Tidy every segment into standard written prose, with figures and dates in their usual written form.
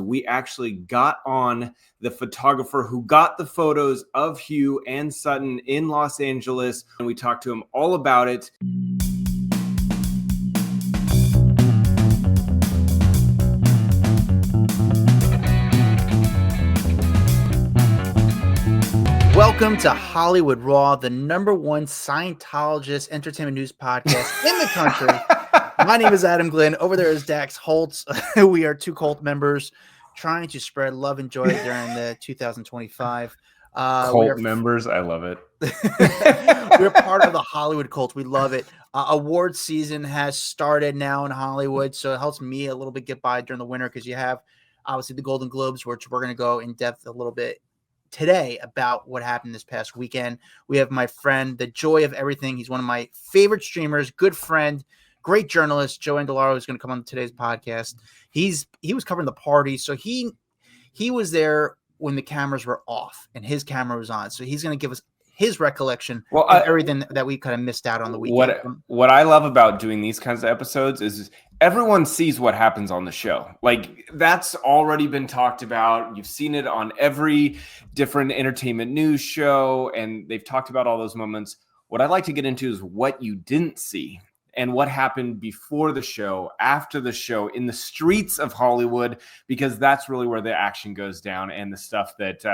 We actually got on the photographer who got the photos of Hugh and Sutton in Los Angeles, and we talked to him all about it. Welcome to Hollywood Raw, the #1 Scientologist entertainment news podcast in the country. My name is Adam Glyn. Over there is Dax Holt. We are two cult members trying to spread love and joy during the 2025. Cult members, I love it. We're part of the Hollywood cult. We love it. Award season has started now in Hollywood, so it helps me a little bit get by during the winter because you have obviously the Golden Globes, which we're going to go in depth a little bit today about what happened this past weekend. We have my friend, the joy of everything. He's one of my favorite streamers, good friend, great journalist, Joe Angelaro, is going to come on today's podcast. He was covering the party, so he was there when the cameras were off and his camera was on. So he's going to give us his recollection of everything that we kind of missed out on the weekend. What I love about doing these kinds of episodes is everyone sees what happens on the show. Like, that's already been talked about. You've seen it on every different entertainment news show, and they've talked about all those moments. What I'd like to get into is what you didn't see and what happened before the show, after the show, in the streets of Hollywood, because that's really where the action goes down and the stuff that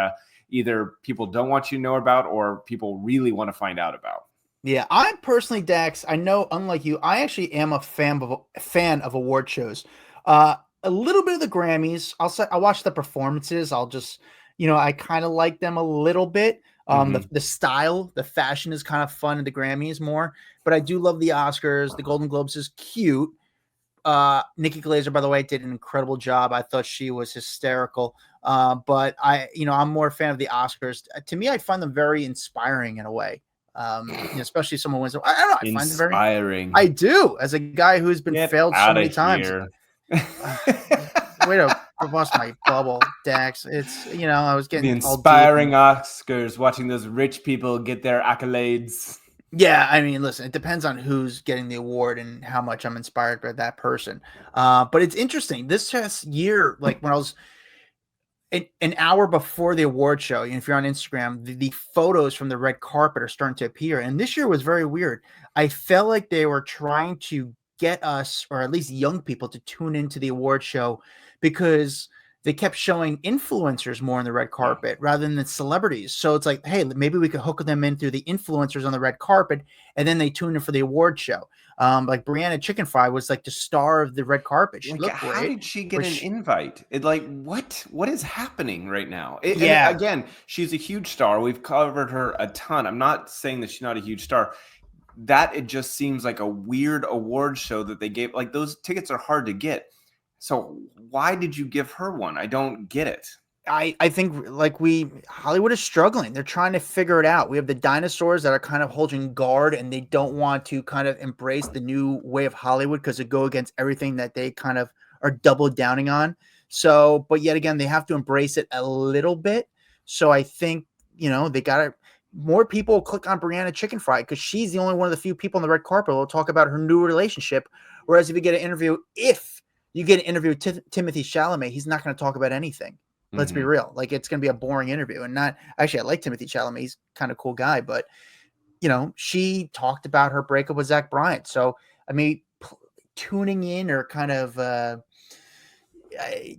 either people don't want you to know about or people really want to find out about. Yeah, I personally, Dax, I know, unlike you, I actually am a fan of award shows. A little bit of the Grammys. I watch the performances. I'll just, I kind of like them a little bit. The style, the fashion is kind of fun in the Grammys more, but I do love the Oscars. The Golden Globes is cute. Nikki Glaser, by the way, did an incredible job. I thought she was hysterical. But I'm more a fan of the Oscars. To me, I find them very inspiring in a way. Especially if someone wins. I don't know. I find it very inspiring. I do, as a guy who's been failed so many times. Way to bust my bubble, Dax. It's I was getting the inspiring Oscars, watching those rich people get their accolades. Yeah, I mean, listen, it depends on who's getting the award and how much I'm inspired by that person. But it's interesting. This past year, like when I was an hour before the award show, if you're on Instagram, the photos from the red carpet are starting to appear. And this year was very weird. I felt like they were trying to get us, or at least young people, to tune into the award show because they kept showing influencers more on the red carpet rather than the celebrities. So it's like, hey, maybe we could hook them in through the influencers on the red carpet, and then they tune in for the award show. Like Brianna Chicken Fry was like the star of the red carpet. She looked great. How did she get an invite? What is happening right now? And again, she's a huge star. We've covered her a ton. I'm not saying that she's not a huge star. That it just seems like a weird award show that they gave. Like, those tickets are hard to get. So why did you give her one? I don't get it. I think Hollywood is struggling. They're trying to figure it out. We have the dinosaurs that are kind of holding guard, and they don't want to kind of embrace the new way of Hollywood because it go against everything that they kind of are double downing on. So, but yet again, they have to embrace it a little bit. So I think, they got to, more people click on Brianna Chicken Fry because she's the only one of the few people on the red carpet who will talk about her new relationship. Whereas if you get an interview with Timothy Chalamet, he's not going to talk about anything. Let's be real. Like, it's going to be a boring interview. And I like Timothy Chalamet. He's kind of cool guy, but she talked about her breakup with Zach Bryan. So, I mean, tuning in or kind of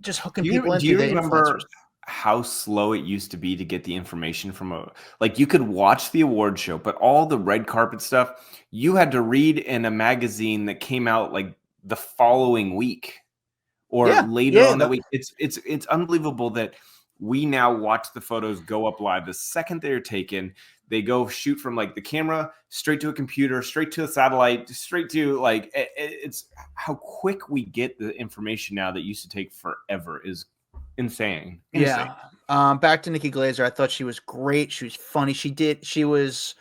just hooking people into. Do you remember how slow it used to be to get the information from you could watch the award show, but all the red carpet stuff, you had to read in a magazine that came out like the following week or later on that week. It's unbelievable that we now watch the photos go up live the second they're taken. They go shoot from like the camera straight to a computer, straight to a satellite, straight to it's how quick we get the information now that used to take forever is insane. Yeah. Back to Nikki Glaser. I thought she was great. She was funny. She was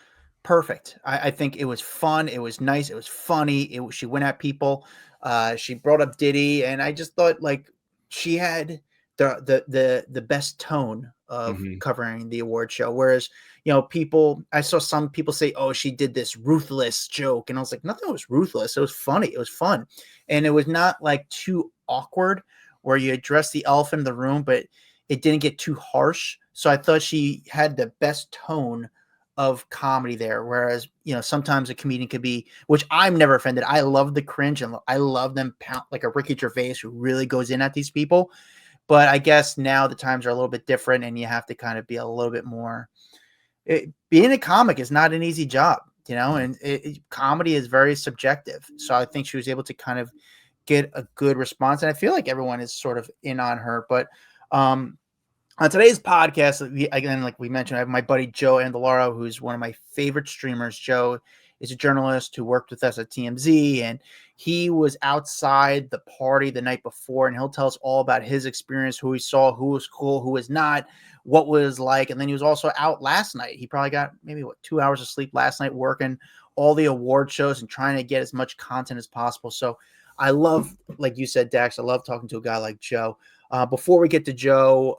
perfect. I think it was fun. It was nice. It was funny. She went at people. She brought up Diddy, and I just thought she had the best tone of covering the award show. Whereas, I saw some people say, oh, she did this ruthless joke. And I was like, nothing was ruthless. It was funny. It was fun. And it was not too awkward where you address the elephant in the room, but it didn't get too harsh. So I thought she had the best tone of comedy there. Whereas, sometimes a comedian could be, which I'm never offended. I love the cringe and I love them pound like a Ricky Gervais who really goes in at these people. But I guess now the times are a little bit different and you have to kind of be a little bit more. Being a comic is not an easy job, and comedy is very subjective. So I think she was able to kind of get a good response. And I feel like everyone is sort of in on her. But on today's podcast, again, like we mentioned, I have my buddy Joe Andolaro, who's one of my favorite streamers. Joe is a journalist who worked with us at TMZ, and he was outside the party the night before, and he'll tell us all about his experience, who he saw, who was cool, who was not, what was like. And then he was also out last night. He probably got maybe 2 hours of sleep last night working all the award shows and trying to get as much content as possible. So I love, like you said, Dax, I love talking to a guy like Joe. Before we get to Joe,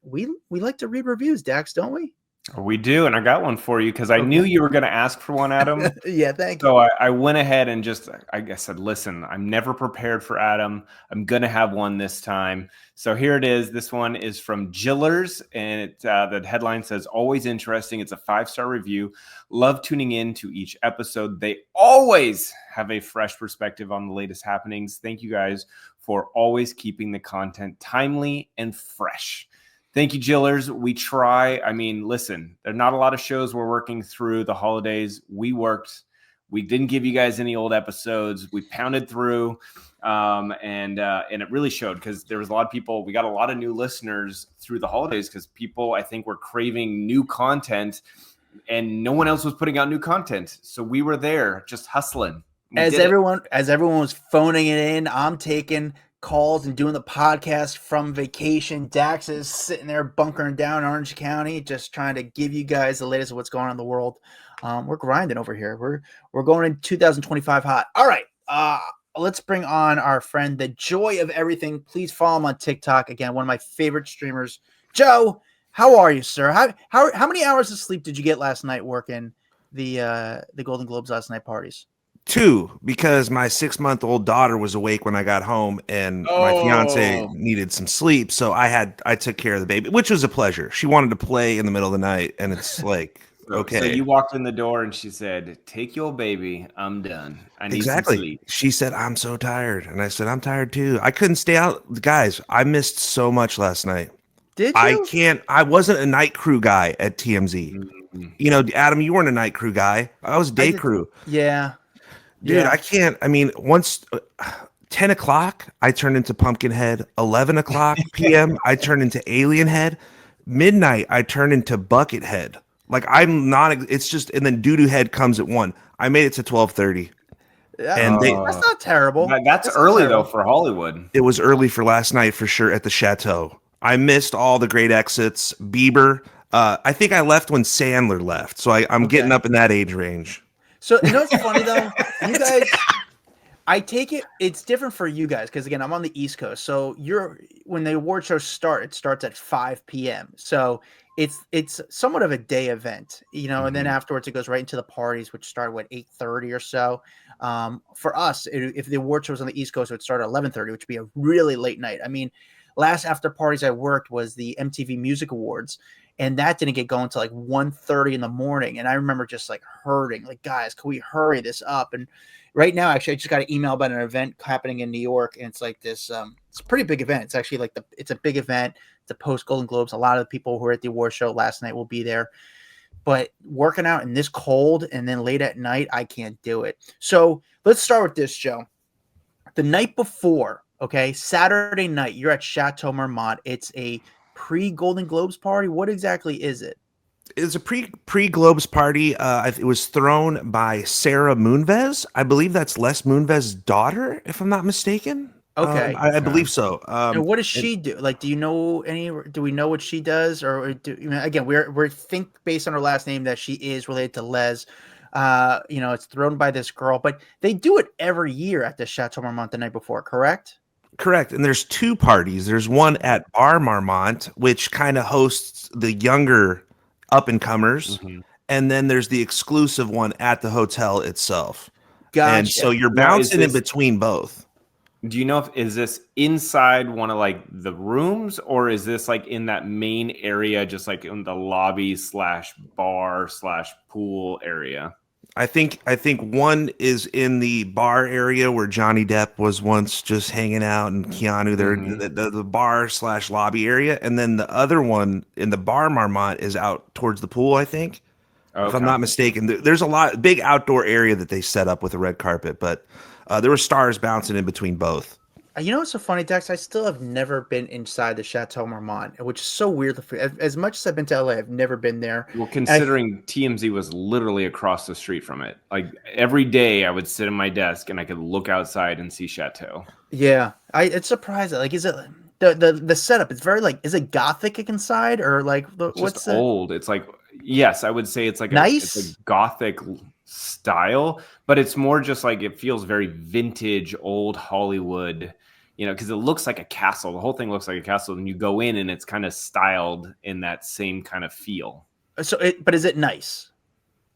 we like to read reviews, Dax, don't we? We do, and I got one for you because I knew you were going to ask for one, Adam. Yeah, thank you. So I went ahead and I said, listen, I'm never prepared for Adam. I'm going to have one this time. So here it is. This one is from Jillers, and the headline says, always interesting. It's a 5-star review. Love tuning in to each episode. They always have a fresh perspective on the latest happenings. Thank you guys for always keeping the content timely and fresh. Thank you, Jillers. We try. I mean, listen, there are not a lot of shows we're working through the holidays. We worked. We didn't give you guys any old episodes. We pounded through, and it really showed because there was a lot of people. We got a lot of new listeners through the holidays because people, I think, were craving new content, and no one else was putting out new content. So we were there just hustling. As everyone was phoning it in, I'm taking calls and doing the podcast from vacation. Dax is sitting there bunkering down in Orange County, just trying to give you guys the latest of what's going on in the world. We're grinding over here. We're going in 2025 hot. All right. Let's bring on our friend, the joy of everything. Please follow him on TikTok. Again, one of my favorite streamers. Joe, how are you, sir? How many hours of sleep did you get last night working the Golden Globes last night parties? 2, because my 6-month-old daughter was awake when I got home, and my fiance needed some sleep, so I took care of the baby, which was a pleasure. She wanted to play in the middle of the night, and it's like, okay. So you walked in the door, and she said, "Take your baby. I'm done. I need some sleep." She said, "I'm so tired," and I said, "I'm tired too. I couldn't stay out, guys. I missed so much last night. Did you? I wasn't a night crew guy at TMZ. Mm-hmm. Adam, you weren't a night crew guy. I was day crew. Yeah. Dude, I can't. I mean, once 10 o'clock, I turned into Pumpkinhead. 11 o'clock p.m., I turned into Alienhead. Midnight, I turned into Buckethead. Like, I'm not. It's just, and then Doo-Doo Head comes at 1. I made it to 12:30. And that's not terrible. That's early though for Hollywood. It was early for last night for sure at the Chateau. I missed all the great exits. Bieber. I think I left when Sandler left, so I'm getting up in that age range. So, what's funny though? You guys, I take it's different for you guys because again, I'm on the East Coast. So when the award shows start, it starts at 5 p.m. So it's somewhat of a day event, and then afterwards it goes right into the parties, which start at 8:30 or so. For us, if the award show was on the East Coast, it would start at 11:30, which would be a really late night. I mean, last after parties I worked was the MTV Music Awards. And that didn't get going till 1:30 in the morning. And I remember just hurting, guys, can we hurry this up? And right now, actually, I just got an email about an event happening in New York. And it's this, it's a pretty big event. It's actually it's a big event. It's a post Golden Globes. A lot of the people who were at the award show last night will be there. But working out in this cold and then late at night, I can't do it. So let's start with this, Joe. The night before, okay, Saturday night, you're at Chateau Marmont. It's a pre-Golden Globes party. What exactly is it? It's a pre-Globes party. It was thrown by Sarah Moonves. I believe that's Les Moonves' daughter, if I'm not mistaken. Okay, I believe so. And what does she do? Do you know do we know what she does, or again, we're think based on her last name that she is related to Les. It's thrown by this girl, but they do it every year at the Chateau Marmont the night before, correct? Correct. And there's 2 parties. There's one at Bar Marmont, which kind of hosts the younger up-and-comers. Mm-hmm. And then there's the exclusive one at the hotel itself. Gotcha. And so you're bouncing in between both. Do you know if is this inside one of like the rooms, or is this like in that main area, just like in the lobby / bar / pool area? I think one is in the bar area where Johnny Depp was once just hanging out, and Keanu there, the bar / lobby area, and then the other one in the bar Marmont is out towards the pool, I think. If I'm Okay. not mistaken. There's a big outdoor area that they set up with a red carpet, but there were stars bouncing in between both. You know what's so funny, Dex? I still have never been inside the Chateau Marmont, which is so weird. As much as I've been to LA, I've never been there. Well, considering TMZ was literally across the street from it, like every day I would sit at my desk and I could look outside and see Chateau. Yeah, it's surprising. Like, is it the setup? It's very like, is it gothic inside or like What's old? It's like, yes, I would say it's like nice, it's a gothic style, but it's more just like it feels very vintage, old Hollywood. Because it looks like a castle. The whole thing looks like a castle, and you go in, and it's kind of styled in that same kind of feel. But is it nice?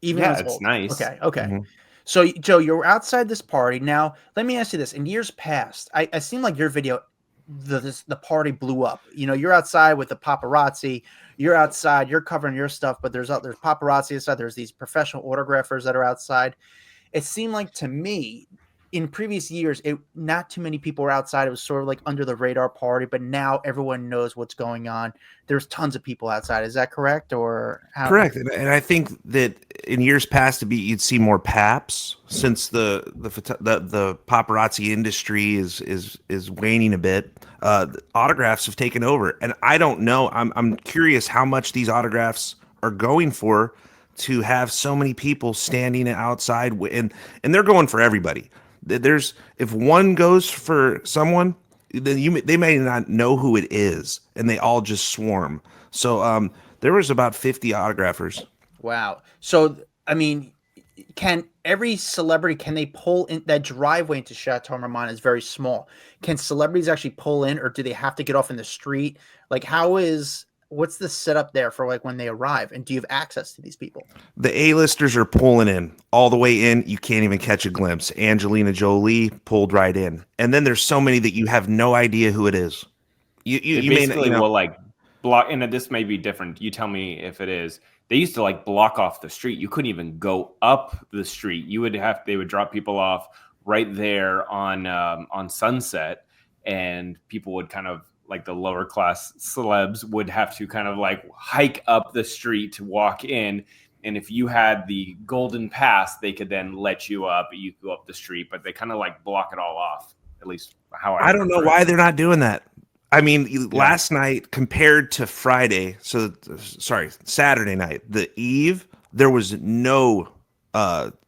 Even yeah, it's nice. Okay. Mm-hmm. So, Joe, you're outside this party. Now, let me ask you this. In years past, I seem like your video, the party blew up. You're outside with the paparazzi. You're outside. You're covering your stuff, but there's paparazzi outside. There's these professional autographers that are outside. It seemed like to me, in previous years, not too many people were outside. It was sort of like under the radar party, but now everyone knows what's going on. There's tons of people outside. Is that correct? Or how? Correct. And I think that in years past, you'd see more paps since the paparazzi industry is waning a bit. Autographs have taken over, and I don't know. I'm curious how much these autographs are going for to have so many people standing outside, and they're going for everybody. If one goes for someone, then they may not know who it is, and they all just swarm. So there was about 50 autographers. Wow. So I mean, can every celebrity, can they pull in? That driveway into Chateau Marmont is very small. Can celebrities actually pull in, or do they have to get off in the street? Like, what's the setup there for like when they arrive, and do you have access to these people? The A-listers are pulling in all the way in. You can't even catch a glimpse. Angelina Jolie pulled right in, and then there's so many that you have no idea who it is. You may not, will like block, and this may be different. You tell me if it is. They used to like block off the street. You couldn't even go up the street. They would drop people off right there on Sunset, and people would kind of, like the lower class celebs would have to kind of like hike up the street to walk in. And if you had the golden pass, they could then let you up. You could go up the street, but they kind of like block it all off. At least how I don't know why they're not doing that. I mean, last night compared to Saturday night, the eve, there was no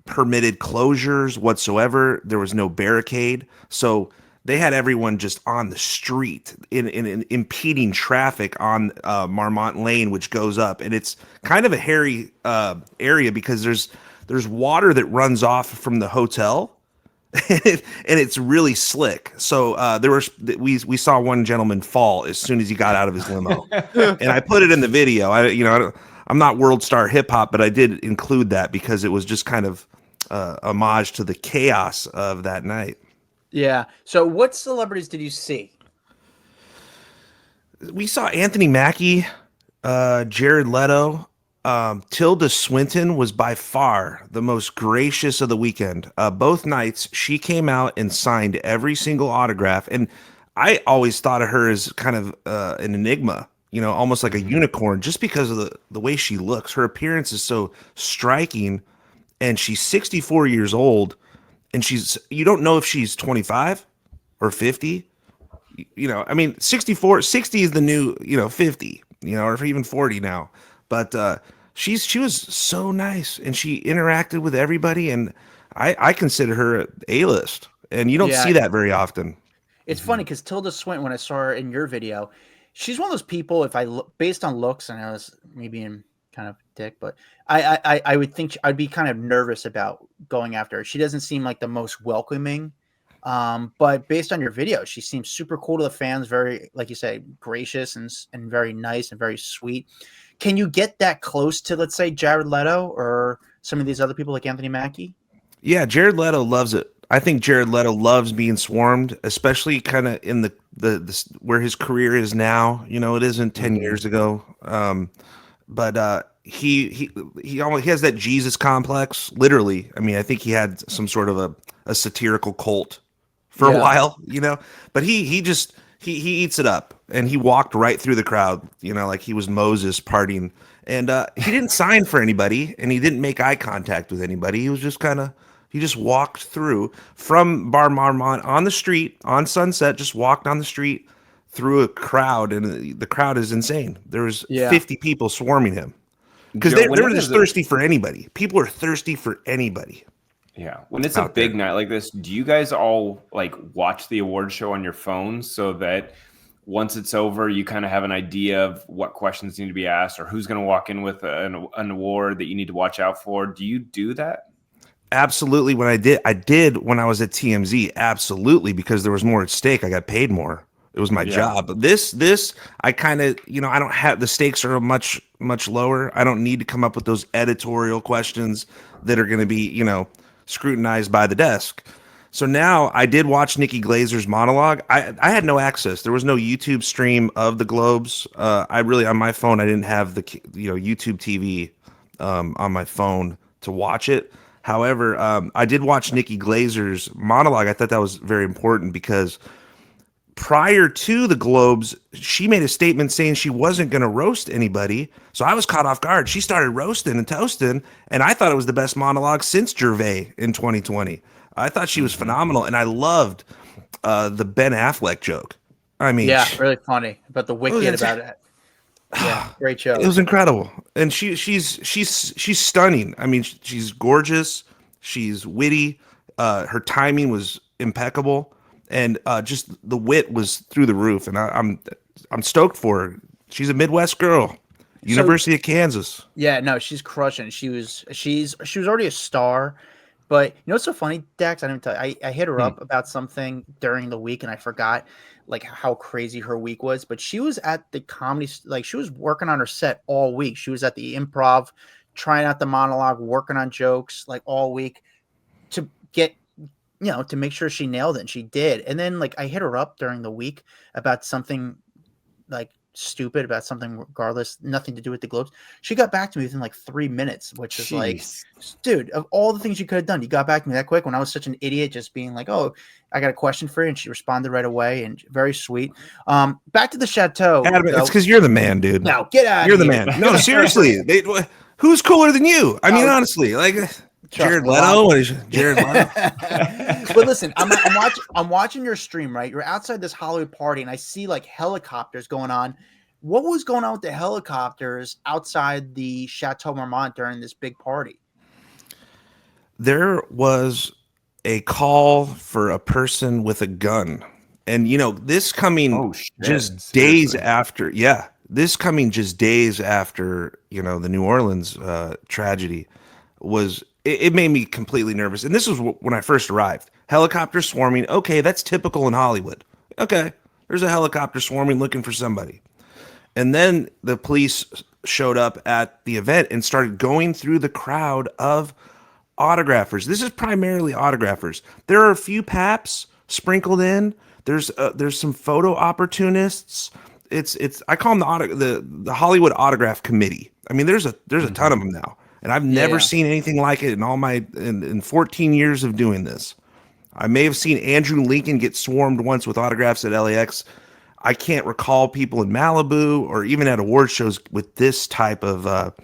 permitted closures whatsoever. There was no barricade. So they had everyone just on the street in impeding traffic on Marmont Lane, which goes up. And it's kind of a hairy area because there's water that runs off from the hotel. And it's really slick. So we saw one gentleman fall as soon as he got out of his limo, and I put it in the video. I'm not world star hip hop, but I did include that because it was just kind of homage to the chaos of that night. Yeah. So what celebrities did you see? We saw Anthony Mackie, Jared Leto. Tilda Swinton was by far the most gracious of the weekend. Both nights, she came out and signed every single autograph. And I always thought of her as kind of an enigma, almost like a unicorn, just because of the way she looks. Her appearance is so striking, and she's 64 years old, and you don't know if she's 25 or 50. 60 is the new, 50, or even 40 now. But she was so nice, and she interacted with everybody, and I consider her A-list, and you don't see that very often. It's funny because Tilda Swinton, when I saw her in your video, she's one of those people, if I look based on looks, and I was maybe in kind of dick, but I would think I'd be kind of nervous about going after her. She doesn't seem like the most welcoming. But based on your video, she seems super cool to the fans, very, like you say, gracious and very nice and very sweet. Can you get that close to, let's say, Jared Leto or some of these other people like Anthony Mackie? Yeah, Jared Leto loves it. I think Jared Leto loves being swarmed, especially kind of in the where his career is now. You know, it isn't 10 Mhm. years ago. But he almost he has that Jesus complex. Literally, I mean, I think he had some sort of a satirical cult for a Yeah. while, you know. But he eats it up, and he walked right through the crowd, you know, like he was Moses partying. And he didn't sign for anybody, and he didn't make eye contact with anybody. He was just he just walked through from Bar Marmont on the street on Sunset, just walked on the street through a crowd, and the crowd is insane. There was Yeah. 50 people swarming him because Joe, they were just thirsty for anybody. People are thirsty for anybody. Yeah. When it's a out big there. night like this, do you guys all like watch the award show on your phones so that once it's over, you kind of have an idea of what questions need to be asked or who's going to walk in with an award that you need to watch out for? Do you do that? Absolutely. When I did when I was at TMZ, absolutely, because there was more at stake. I got paid more. It was my Yeah. job. But this, I kind of, you know, I don't have the stakes are much lower. I don't need to come up with those editorial questions that are going to be, you know, scrutinized by the desk. So now I did watch Nikki Glaser's monologue. I had no access. There was no YouTube stream of the Globes. I really on my phone I didn't have the YouTube TV on my phone to watch it. However, I did watch Nikki Glaser's monologue. I thought that was very important because prior to the Globes, she made a statement saying she wasn't going to roast anybody. So I was caught off guard. She started roasting and toasting, and I thought it was the best monologue since Gervais in 2020. I thought she was phenomenal, and I loved the Ben Affleck joke. I mean, Yeah, really funny about the wicked that's- about it. Yeah, great show. it was incredible, and she's stunning. I mean, she's gorgeous. She's witty. Her timing was impeccable, and just the wit was through the roof. And I'm stoked for her. She's a Midwest girl, University of Kansas. Yeah, no, she's crushing. She was already a star, but you know what's so funny, Dax? I didn't tell you. I hit her up about something during the week, and I forgot like how crazy her week was. But she was at the comedy, like she was working on her set all week. She was at the Improv, trying out the monologue, working on jokes like all week to get to make sure she nailed it. And she did. And then like I hit her up during the week about something like stupid about something regardless, nothing to do with the Globes. She got back to me within like 3 minutes, which is like, dude, of all the things you could have done, you got back to me that quick when I was such an idiot, just being like, oh, I got a question for you. And she responded right away and very sweet. Back to the Chateau. Adam, it's because you're the man, dude. No, get out You're of the here. man. No, seriously. Who's cooler than you? I mean, honestly, like Jared Leto. What is Jared Leto? But listen, I'm watching your stream, right? You're outside this Hollywood party, and I see like helicopters going on. What was going on with the helicopters outside the Chateau Marmont during this big party? There was a call for a person with a gun. And this coming just days after, this coming just days after, the New Orleans tragedy was, it made me completely nervous. And this was when I first arrived. Helicopter swarming. Okay, that's typical in Hollywood. Okay, there's a helicopter swarming looking for somebody. And then the police showed up at the event and started going through the crowd of autographers. This is primarily autographers. There are a few paps sprinkled in. There's some photo opportunists. It's I call them the Hollywood Autograph Committee. I mean, there's a ton of them now, and I've never seen anything like it in all my in 14 years of doing this. I may have seen Andrew Lincoln get swarmed once with autographs at LAX. I can't recall people in Malibu or even at award shows with this type of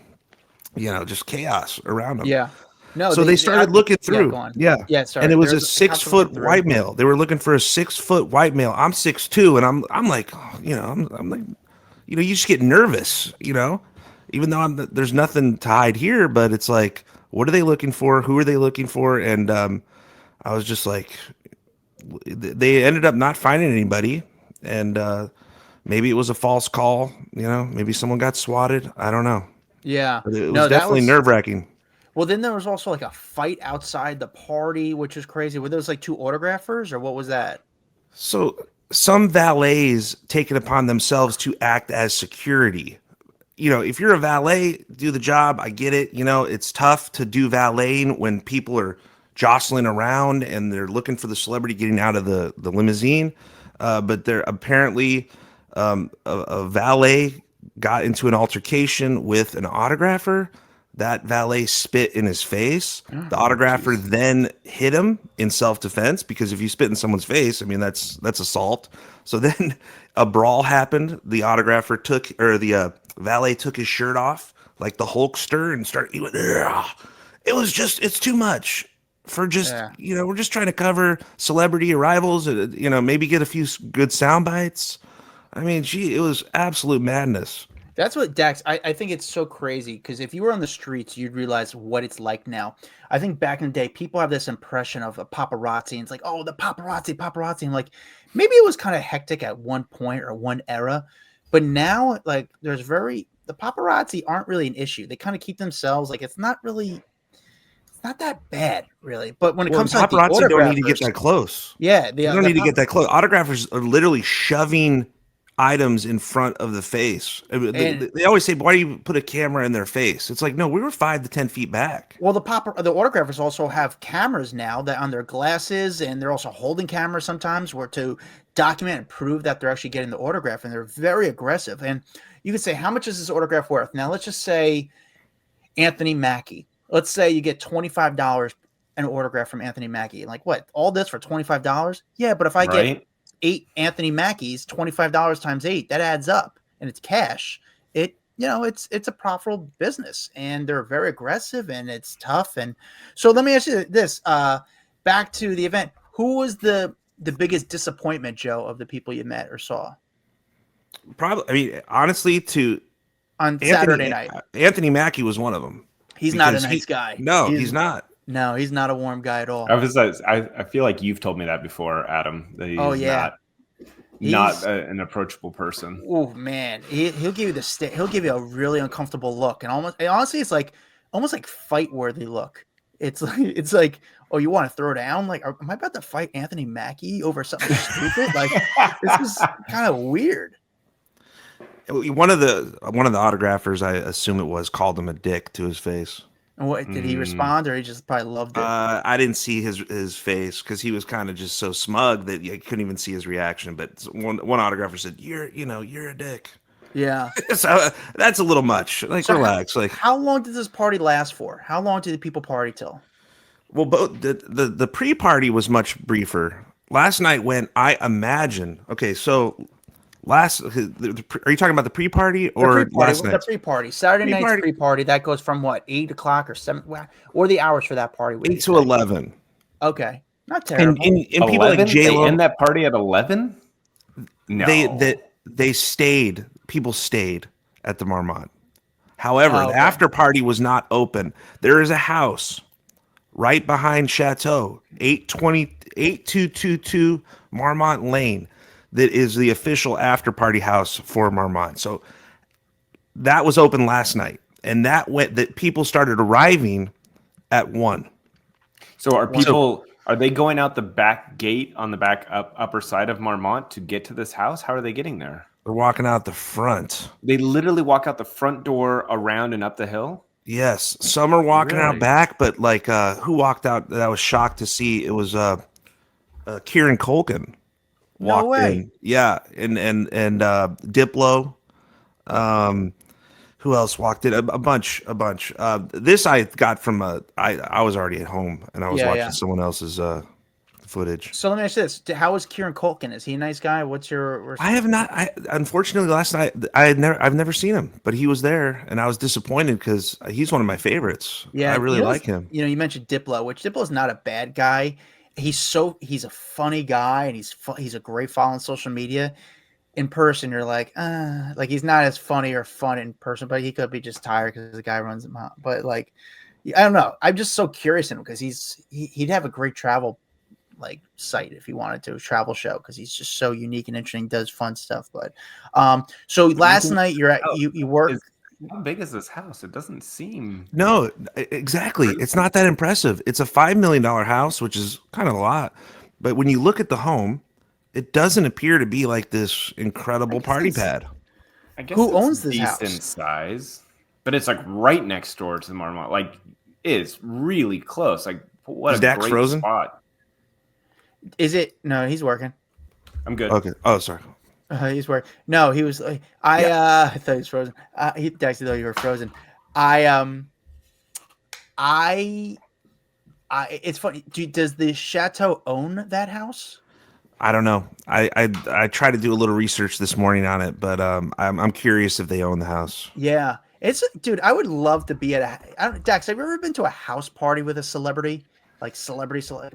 just chaos around them. Yeah. No, so they started looking through. Yeah. Sorry. And it was a 6 foot white male. They were looking for a 6 foot white male. I'm 6'2", and I'm like, I'm like, you just get nervous, even though there's nothing to hide here, but it's like, what are they looking for? Who are they looking for? And I was just like, they ended up not finding anybody, and maybe it was a false call. Maybe someone got swatted. I don't know. Yeah, but it was definitely nerve wracking. Well, then there was also like a fight outside the party, which is crazy. Were those like two autographers or what was that? So some valets take it upon themselves to act as security. If you're a valet, do the job. I get it. It's tough to do valeting when people are jostling around and they're looking for the celebrity getting out of the limousine. But they're apparently a valet got into an altercation with an autographer. That valet spit in his face. The autographer then hit him in self-defense, because if you spit in someone's face, I mean, that's assault. So then a brawl happened. The the valet took his shirt off like the Hulkster and started. It's too much for just, we're just trying to cover celebrity arrivals, maybe get a few good sound bites. I mean, it was absolute madness. That's what Dax. I think it's so crazy because if you were on the streets, you'd realize what it's like now. I think back in the day, people have this impression of a paparazzi, and it's like, oh, the paparazzi. And like, maybe it was kind of hectic at one point or one era, but now, like, the paparazzi aren't really an issue. They kind of keep themselves. Like, it's not that bad, really. But when it comes to like, paparazzi, don't need to get that close. Yeah, they don't need to get that close. Autographers are literally shoving items in front of the face. They always say, why do you put a camera in their face? It's like, no, we were 5 to 10 feet back. Well, the autographers also have cameras now that on their glasses, and they're also holding cameras sometimes to document and prove that they're actually getting the autograph, and they're very aggressive. And you could say, how much is this autograph worth? Now, let's just say Anthony Mackie. Let's say you get $25 an autograph from Anthony Mackie. Like, what? All this for $25? Yeah, but if I get 8 Anthony Mackies, $25 times 8, that adds up, and it's cash. It's a profitable business, and they're very aggressive, and it's tough. And so let me ask you this: back to the event, who was the biggest disappointment, Joe, of the people you met or saw? Probably, I mean, honestly, on Saturday night, Anthony Mackie was one of them. He's not a nice guy. No, he's not. No, he's not a warm guy at all. I feel like you've told me that before, Adam. That he's not an approachable person. Oh man, he'll give you he'll give you a really uncomfortable look, and honestly, it's like almost like fight worthy look. It's like, oh, you want to throw down? Like, am I about to fight Anthony Mackie over something stupid? Like, this is kind of weird. One of the autographers, I assume it was, called him a dick to his face. And what did he respond, or he just probably loved it? I didn't see his face because he was kind of just so smug that I couldn't even see his reaction. But one autographer said, "You're a dick." Yeah. So that's a little much. Like, so relax. Like, how long did this party last for? How long did the people party till? Well, both the pre-party was much briefer. Last night went, I imagine. Okay, so. Are you talking about the pre-party or last night? The pre-party, Saturday night's pre-party. That goes from what, 8 o'clock or 7? What are the hours for that party? 8 to 11. Okay, not terrible. And people like J-Lo end that party at 11. No, they stayed. People stayed at the Marmont. However, the after party was not open. There is a house right behind Chateau, 8222 Marmont Lane. That is the official after party house for Marmont. So that was open last night, and that people started arriving at 1. So are they going out the back gate on the back upper side of Marmont to get to this house? How are they getting there? They're walking out the front. They literally walk out the front door, around and up the hill? Yes. Some are walking out back, but like who walked out that I was shocked to see? It was Kieran Culkin. No way. In. Yeah, and Diplo. Who else walked in? A bunch. This I got from I was already at home and I was watching someone else's footage. So let me ask you this: how is Kieran Culkin? Is he a nice guy? What's your? I have not. Unfortunately, last night I've never seen him, but he was there, and I was disappointed because he's one of my favorites. Yeah, I really like him. You mentioned Diplo, which Diplo's not a bad guy. He's a funny guy, and he's a great follow on social media. In person, you're like he's not as funny or fun in person, but he could be just tired because the guy runs him out. But like, I don't know. I'm just so curious in him because he'd have a great travel site if he wanted to, a travel show, because he's just so unique and interesting, does fun stuff. But so last night you work. How big is this house? It doesn't seem. No, exactly. It's not that impressive. It's a $5 million house, which is kind of a lot. But when you look at the home, it doesn't appear to be like this incredible party pad. I guess who owns this decent house? Size, but it's like right next door to the Marmont. Like, it's really close. Like, What Is a Dax great frozen? spot. Is it? No, he's working. I'm good. Okay. Oh, sorry. He's working. No, he was. I thought he was frozen. He actually thought you were frozen. I I It's funny. Does the Chateau own that house? I don't know. I tried to do a little research this morning on it, but I'm curious if they own the house. Yeah, dude. I would love to be at Dax. Have you ever been to a house party with a celebrity, like a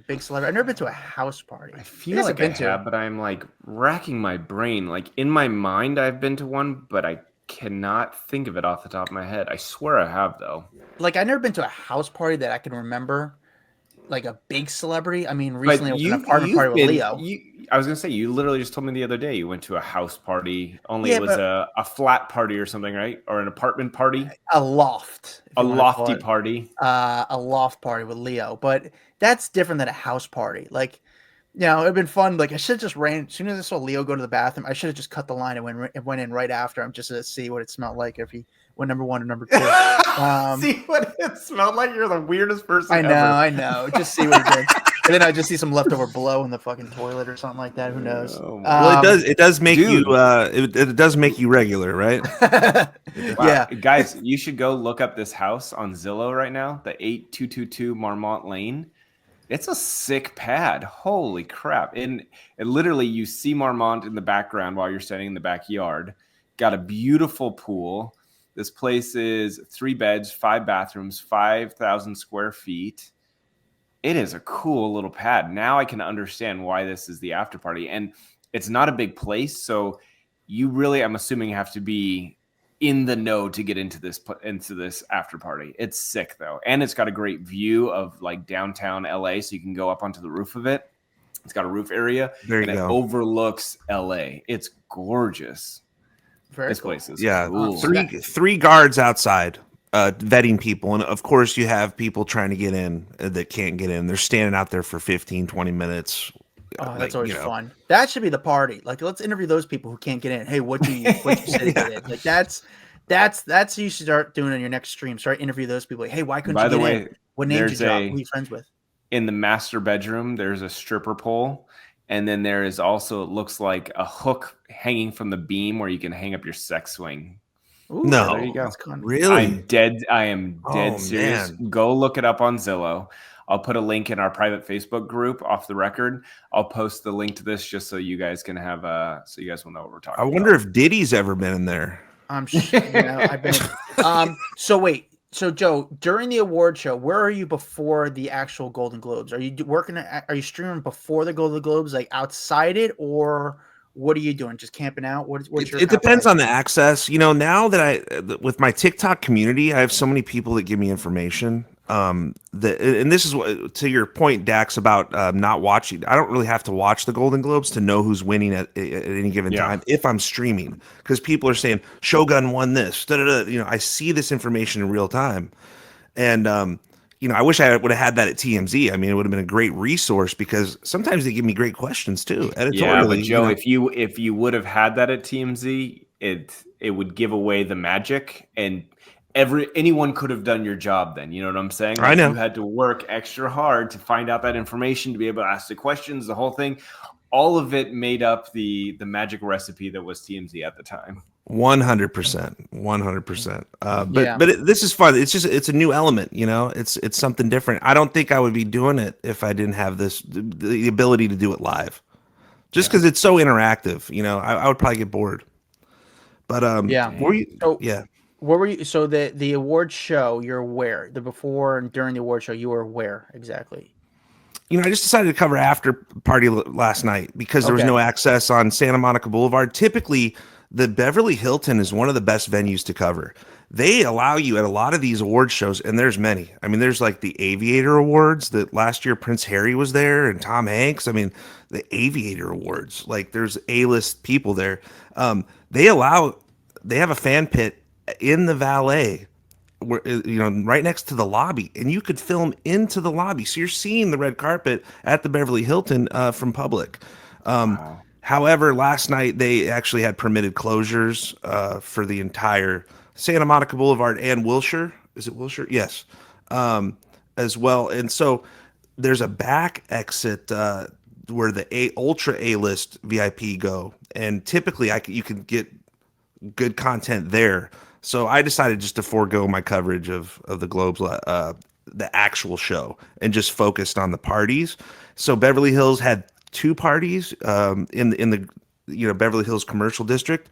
big celebrity? I've never been to a house party. I feel like I I've been have, but I'm like racking my brain. Like in my mind, I've been to one, but I cannot think of it off the top of my head. I swear I have, though. Like I've never been to a house party that I can remember, like a big celebrity. I mean, But recently I was at an apartment party with Leo. I was gonna say you literally just told me the other day you went to a house party. Only Yeah, it was but a flat party or something, right? Or an apartment party, a loft, if a you wanna call lofty it. party. A loft party with Leo, but that's different than a house party. Like, it'd been fun. Like, I should have just ran as soon as I saw Leo go to the bathroom. I should have just cut the line and went in right after him just to see what it smelled like if he went number one or number two. See what it smelled like? You're the weirdest person I know, ever. I know. Just see what he did, and then I just see some leftover blow in the fucking toilet or something like that. Who knows? Oh, Well, it does make dude. you it does make you regular, right? Wow. Yeah, Guys, you should go look up this house on Zillow right now, the 8222 Marmont Lane. It's a sick pad. Holy crap. And literally you see Marmont in the background while you're standing in the backyard. Got a beautiful pool. This place is 3 beds, 5 bathrooms, 5,000 square feet. It is a cool little pad. Now I can understand why this is the after party. And it's not a big place, so you really, I'm assuming, have to be in the know to get into this after party. It's sick though, and it's got a great view of like downtown LA, so you can go up onto the roof of it. It's got a roof area, There you and go. it overlooks LA. It's gorgeous. very This cool. place is Yeah, cool. three guards outside vetting people, and of course you have people trying to get in that can't get in. They're standing out there for 15, 20 minutes. Oh, Like, that's always fun. That should be the party. Like, let's interview those people who can't get in. Hey, what you say they did? Like, that's you should start doing on your next stream. Start interview those people. Like, hey, why couldn't By you the get way, in? What name did you drop? Who are you friends with? In the master bedroom, there's a stripper pole, and then there is also, it looks like, a hook hanging from the beam where you can hang up your sex swing. Ooh, No, there you go. really? I am dead Oh, serious. man. Go look it up on Zillow. I'll put a link in our private Facebook group off the record. I'll post the link to this just so you guys can have so you guys will know what we're talking I about. wonder if Diddy's ever been in there. I'm sure. I've been. So wait. So Joe, during the award show, where are you before the actual Golden Globes? Are you Are you streaming before the Golden Globes, like outside it, or what are you doing? Just camping out? What's your? It depends on the access. Now that with my TikTok community, I have so many people that give me information. And this is what, to your point, Dax, about not watching. I don't really have to watch the Golden Globes to know who's winning at any given time if I'm streaming, because people are saying Shogun won this. I see this information in real time, and I wish I would have had that at TMZ. I mean, it would have been a great resource because sometimes they give me great questions too. Editorially, but Joe, if you would have had that at TMZ, it would give away the magic, and anyone could have done your job then. You know what I'm saying? I know. You had to work extra hard to find out that information, to be able to ask the questions, the whole thing. All of it made up the magic recipe that was TMZ at the time. 100%, 100%. This is fun. It's a new element. It's something different. I don't think I would be doing it if I didn't have the ability to do it live, just because it's so interactive. I would probably get bored. But Where were you? So the award show, you're where? The before and during the award show, you were where exactly? I just decided to cover after party last night because there was no access on Santa Monica Boulevard. Typically, the Beverly Hilton is one of the best venues to cover. They allow you at a lot of these award shows, and there's many. I mean, there's like the Aviator Awards that last year Prince Harry was there and Tom Hanks. I mean, the Aviator Awards, like there's A-list people there. They have a fan pit in the valet, where right next to the lobby, and you could film into the lobby, so you're seeing the red carpet at the Beverly Hilton from public. Wow. However, last night they actually had permitted closures for the entire Santa Monica Boulevard and Wilshire. Is it Wilshire? Yes, as well. And so there's a back exit where the ultra A-list VIP go, and typically you can get good content there. So I decided just to forego my coverage of the Globes, the actual show, and just focused on the parties. So Beverly Hills had two parties in the Beverly Hills commercial district.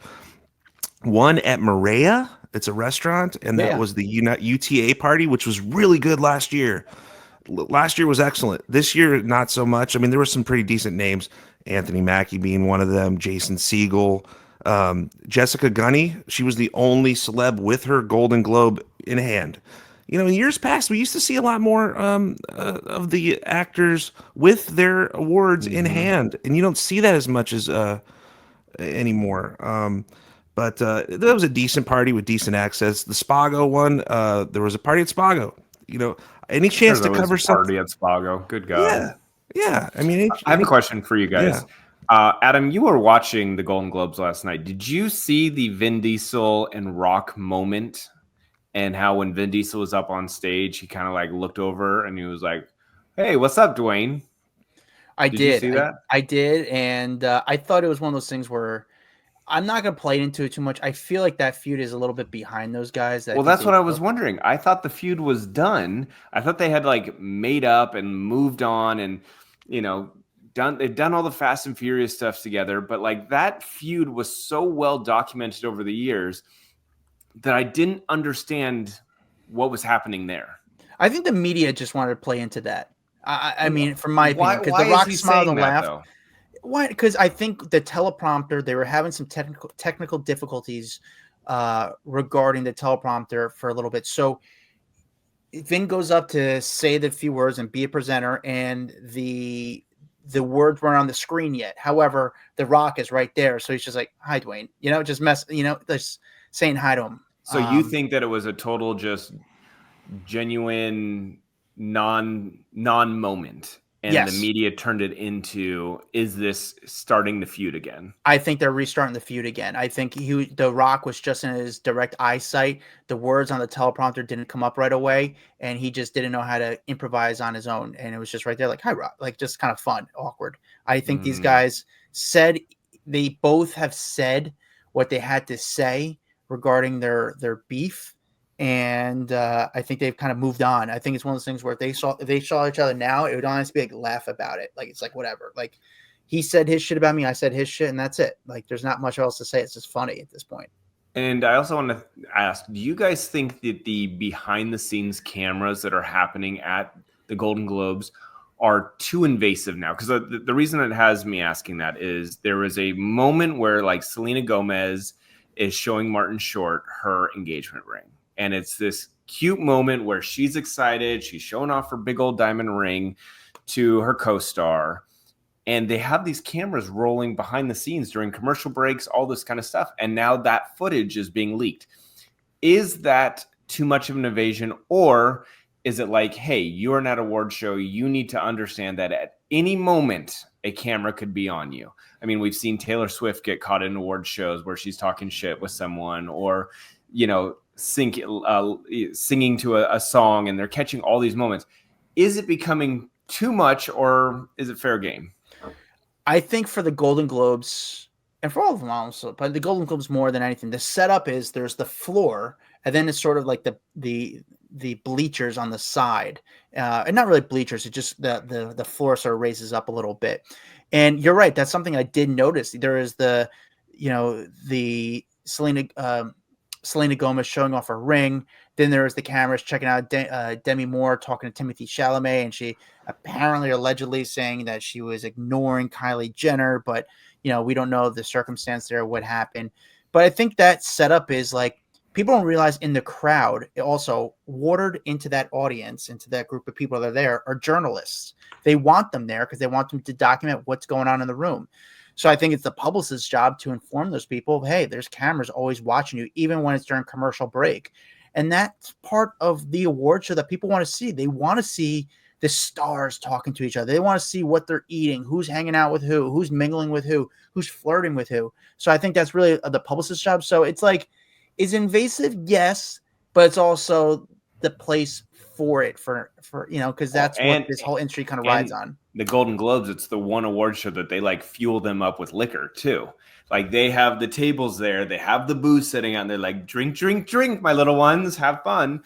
One at Maria, it's a restaurant, and that Yeah. was the UTA party, which was really good last year. Last year was excellent. This year, not so much. I mean, there were some pretty decent names. Anthony Mackie being one of them, Jason Segel, Jessica Gunny. She was the only celeb with her Golden Globe in hand. In years past, we used to see a lot more of the actors with their awards in hand, and you don't see that as much as anymore. But that was a decent party with decent access. The Spago one, there was a party at Spago. Any chance to cover something? Party at Spago. Good God. Yeah, yeah. I mean, I have a question for you guys. Yeah. Adam, you were watching the Golden Globes last night. Did you see the Vin Diesel and Rock moment? And how when Vin Diesel was up on stage, he kind of like looked over and he was like, "Hey, what's up, Dwayne?" Did you see that? I did, and I thought it was one of those things where I'm not going to play into it too much. I feel like that feud is a little bit behind those guys. Well, that's what I was wondering. I thought the feud was done. I thought they had like made up and moved on and, they've done all the Fast and Furious stuff together. But like that feud was so well documented over the years that I didn't understand what was happening there. I think the media just wanted to play into that. I mean, from my opinion, because The Rock smiled and laughed. Why? Because I think the teleprompter, they were having some technical difficulties regarding the teleprompter for a little bit. So Vin goes up to say the few words and be a presenter, and the words weren't on the screen yet. However, The Rock is right there, so he's just like, "Hi, Dwayne," just saying hi to him. So you think that it was a total just genuine non moment, and yes. The media turned it into, is this starting the feud again? I think they're restarting the feud again. I think The Rock was just in his direct eyesight. The words on the teleprompter didn't come up right away, and he just didn't know how to improvise on his own. And it was just right there, like, "Hi, Rock," like just kind of fun, awkward. I think these guys they both have said what they had to say regarding their beef. And I think they've kind of moved on. I think it's one of those things where if they saw each other now, it would honestly be like laugh about it. Like, it's like, whatever. Like, he said his shit about me, I said his shit, and that's it. Like, there's not much else to say. It's just funny at this point. And I also want to ask, do you guys think that the behind the scenes cameras that are happening at the Golden Globes are too invasive now? Because the reason it has me asking that is there was a moment where like Selena Gomez is showing Martin Short her engagement ring. And it's this cute moment where she's excited. She's showing off her big old diamond ring to her co-star. And they have these cameras rolling behind the scenes during commercial breaks, all this kind of stuff. And now that footage is being leaked. Is that too much of an invasion? Or is it like, hey, you're an award show. You need to understand that at any moment, a camera could be on you. I mean, we've seen Taylor Swift get caught in award shows where she's talking shit with someone, or, singing to a song, and they're catching all these moments. Is it becoming too much, or is it fair game? I think for the Golden Globes, and for all of them also, but the Golden Globes more than anything, the setup is there's the floor, and then it's sort of like the bleachers on the side, and not really bleachers. It's just the floor sort of raises up a little bit. And you're right, that's something I did notice. There is the Selena Gomez showing off her ring. Then there was the cameras checking out Demi Moore talking to Timothy Chalamet, and she apparently allegedly saying that she was ignoring Kylie Jenner, but we don't know the circumstance there, what happened. But I think that setup is like, people don't realize in the crowd, it also watered into that audience, into that group of people that are there, are journalists. They want them there because they want them to document what's going on in the room. So I think it's the publicist's job to inform those people, hey, there's cameras always watching you, even when it's during commercial break. And that's part of the award show that people want to see. They want to see the stars talking to each other. They want to see what they're eating, who's hanging out with who, who's mingling with who, who's flirting with who. So I think that's really the publicist's job. So it's like, is invasive? Yes, but it's also the place for it for because that's what this whole industry kind of rides on. The Golden Globes, it's the one award show that they like fuel them up with liquor too. Like they have the tables there, they have the booze sitting out, and they're like, drink, drink, drink, my little ones, have fun.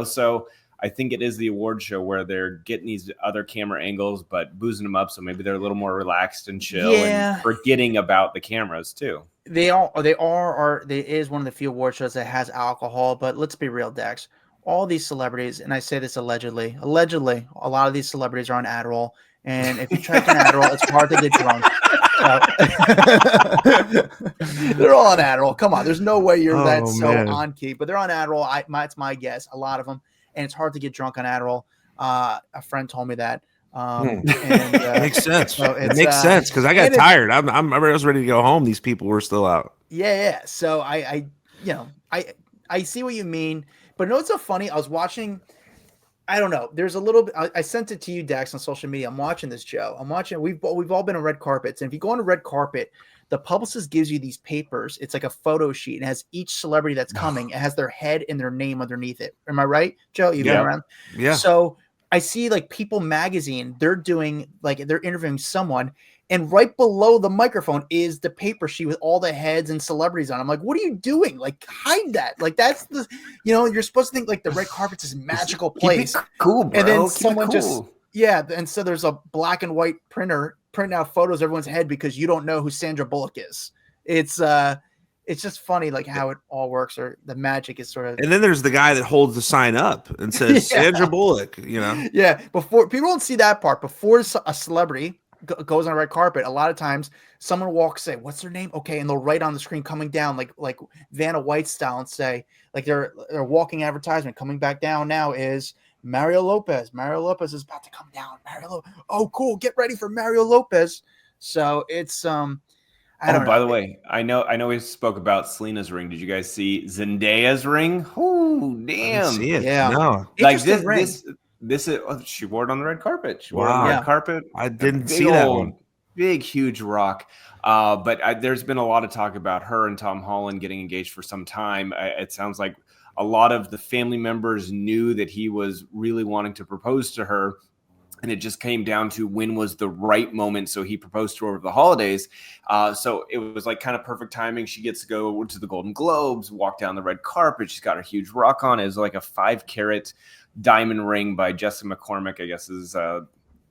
So I think it is the award show where they're getting these other camera angles, but boozing them up. So maybe they're a little more relaxed and chill and forgetting about the cameras too. They is one of the few award shows that has alcohol, but let's be real, Dex. All these celebrities, and I say this allegedly, a lot of these celebrities are on Adderall. And if you try to Adderall, it's hard to get drunk. They're all on Adderall. Come on, there's no way you're on key, but they're on Adderall. It's my guess, a lot of them, and it's hard to get drunk on Adderall. A friend told me that. Makes sense. So it makes sense because I got tired. I was ready to go home. These people were still out. Yeah. So I see what you mean, but what's so funny? I was watching. I don't know. There's a little bit. I sent it to you, Dax, on social media. I'm watching this, Joe. I'm watching. We've all been on red carpets, and if you go on a red carpet, the publicist gives you these papers. It's like a photo sheet, and has each celebrity that's coming. It has their head and their name underneath it. Am I right, Joe? You've been around. Yeah. So I see like People Magazine. They're interviewing someone. And right below the microphone is the paper sheet with all the heads and celebrities on. I'm like, what are you doing? Like, hide that. Like, that's the, you're supposed to think like the red carpet's this magical place. Cool, bro. And then someone and so there's a black and white printer printing out photos of everyone's head because you don't know who Sandra Bullock is. It's just funny, like how it all works, or the magic is sort of. And then there's the guy that holds the sign up and says Sandra Bullock. Yeah. Before people don't see that part, before a celebrity goes on a red carpet, a lot of times someone walks, say, what's their name? Okay. And they'll write on the screen coming down like Vanna White style and say, like they're walking advertisement coming back down now is Mario Lopez. Mario Lopez is about to come down. Oh, cool. Get ready for Mario Lopez. So it's, by the way, I know we spoke about Selena's ring. Did you guys see Zendaya's ring? Oh, damn. I didn't see it. Yeah. No. Like this is she wore it on the red carpet. She wore it on the red carpet. I didn't see that one. Big, huge rock. But there's been a lot of talk about her and Tom Holland getting engaged for some time. It sounds like a lot of the family members knew that he was really wanting to propose to her. And it just came down to when was the right moment. So he proposed to her over the holidays. So it was like kind of perfect timing. She gets to go to the Golden Globes, walk down the red carpet. She's got her huge rock on. It was like a 5-carat diamond ring by Jessica McCormick, I guess is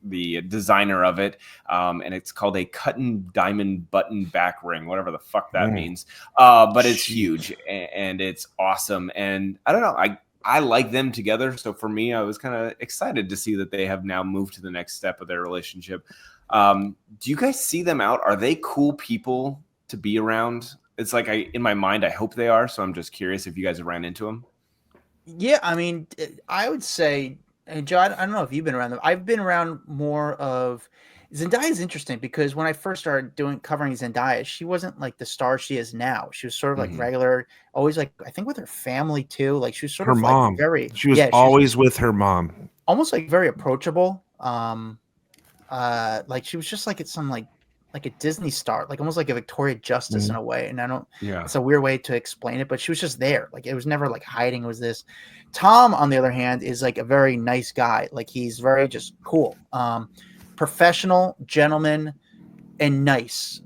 the designer of it. And it's called a cut-and diamond button back ring, whatever the fuck that means. But it's huge and it's awesome. And I don't know, I like them together. So for me, I was kind of excited to see that they have now moved to the next step of their relationship. Do you guys see them out? Are they cool people to be around? It's like in my mind, I hope they are. So I'm just curious if you guys have ran into them. Yeah, I mean, I would say, Joe, I don't know if you've been around them. I've been around more of Zendaya is interesting because when I first started covering Zendaya, she wasn't like the star she is now. She was sort of like regular, always like, I think with her family too. Like she was sort her of mom. Like she was always with her mom. Almost like very approachable. Like she was just like it's some like a Disney star, like almost like a Victoria Justice in a way. And it's a weird way to explain it, but she was just there. Like it was never like hiding. It was this. Tom, on the other hand, is like a very nice guy. Like he's very just cool, professional, gentleman, and nice.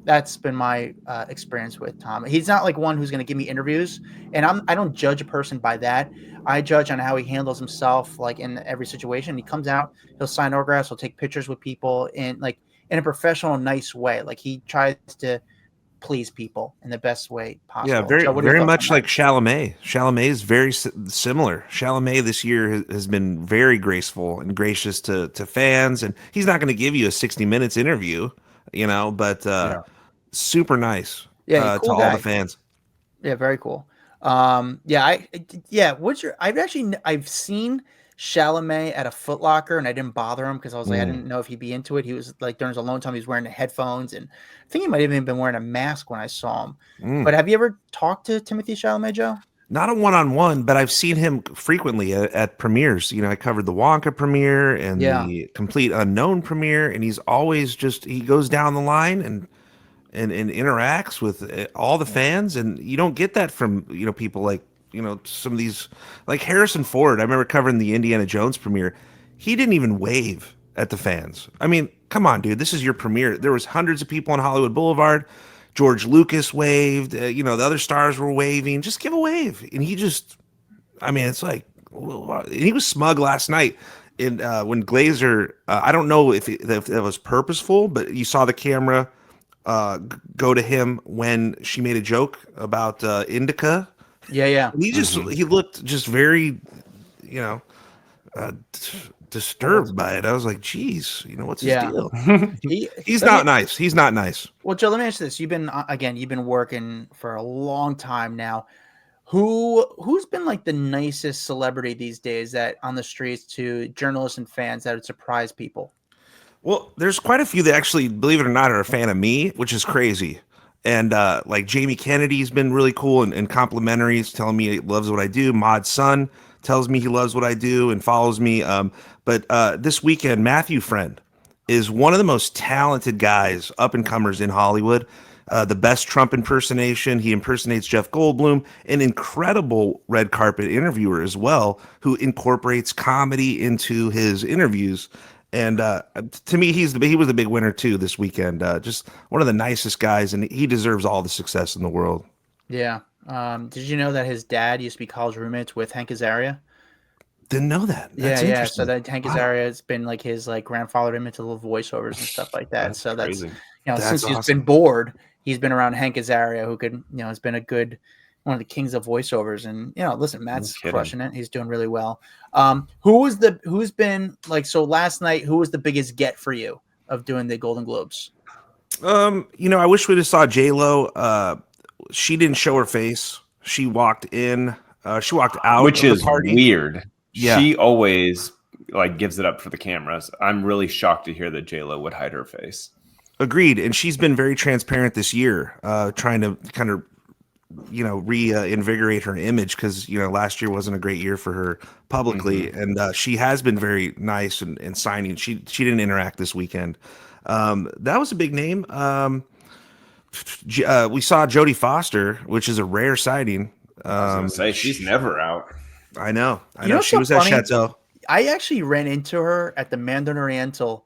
That's been my experience with Tom. He's not like one who's going to give me interviews, and I don't judge a person by that. I judge on how he handles himself, like in every situation. He comes out, he'll sign autographs, he'll take pictures with people, and like in a professional, nice way. Like he tries to please people in the best way possible. Yeah, very much like Chalamet. Chalamet is very similar. Chalamet this year has been very graceful and gracious to fans, and he's not going to give you a 60 minutes interview, but super nice cool to all guy. the fans. Yeah, very cool. I've seen Chalamet at a Foot Locker, and I didn't bother him because I was like, I didn't know if he'd be into it. He was like, during his alone time, he was wearing the headphones, and I think he might have even been wearing a mask when I saw him. But have you ever talked to Timothy Chalamet, Joe? Not a one-on-one, but I've seen him frequently at premieres. I covered the Wonka premiere and the Complete Unknown premiere, and he's always he goes down the line and interacts with all the fans, and you don't get that from people like some of these, like Harrison Ford. I remember covering the Indiana Jones premiere. He didn't even wave at the fans. I mean, come on, dude. This is your premiere. There was hundreds of people on Hollywood Boulevard. George Lucas waved. The other stars were waving. Just give a wave. And he just, I mean, it's like, he was smug last night. And when Glaser, I don't know if it was purposeful, but you saw the camera go to him when she made a joke about indica. Yeah. And he looked just very, disturbed by it. I was like, geez, what's his deal? He's not nice. He's not nice. Well, Joe, let me ask you this. You've been working for a long time now. Who's been like the nicest celebrity these days that on the streets to journalists and fans that would surprise people? Well, there's quite a few that actually, believe it or not, are a fan of me, which is crazy. And like Jamie Kennedy's been really cool and complimentary. He's telling me he loves what I do. Maud's son tells me he loves what I do and follows me. But this weekend, Matthew Friend is one of the most talented guys, up and comers in Hollywood. The best Trump impersonation. He impersonates Jeff Goldblum, an incredible red carpet interviewer as well, who incorporates comedy into his interviews. And to me, he was the big winner too this weekend. Just one of the nicest guys, and he deserves all the success in the world. Yeah. Did you know that his dad used to be college roommates with Hank Azaria? Didn't know that. That's interesting. So that Hank Azaria has been like his grandfathered him into little voiceovers and stuff like that. So that's crazy. Since he's been bored, he's been around Hank Azaria, who could has been one of the kings of voiceovers. And listen, Matt's crushing it. He's doing really well. Who's been like, so last night, who was the biggest get for you of doing the Golden Globes? I wish we'd have saw J-Lo. She didn't show her face. She walked in. She walked out, which is weird. Yeah. She always gives it up for the cameras. I'm really shocked to hear that J-Lo would hide her face. Agreed. And she's been very transparent this year, trying to kind of, reinvigorate her image because, last year wasn't a great year for her publicly. Mm-hmm. And she has been very nice and signing. She didn't interact this weekend. That was a big name. We saw Jodie Foster, which is a rare sighting. I was gonna say she's never out. I know. She was at Chateau. I actually ran into her at the Mandarin Oriental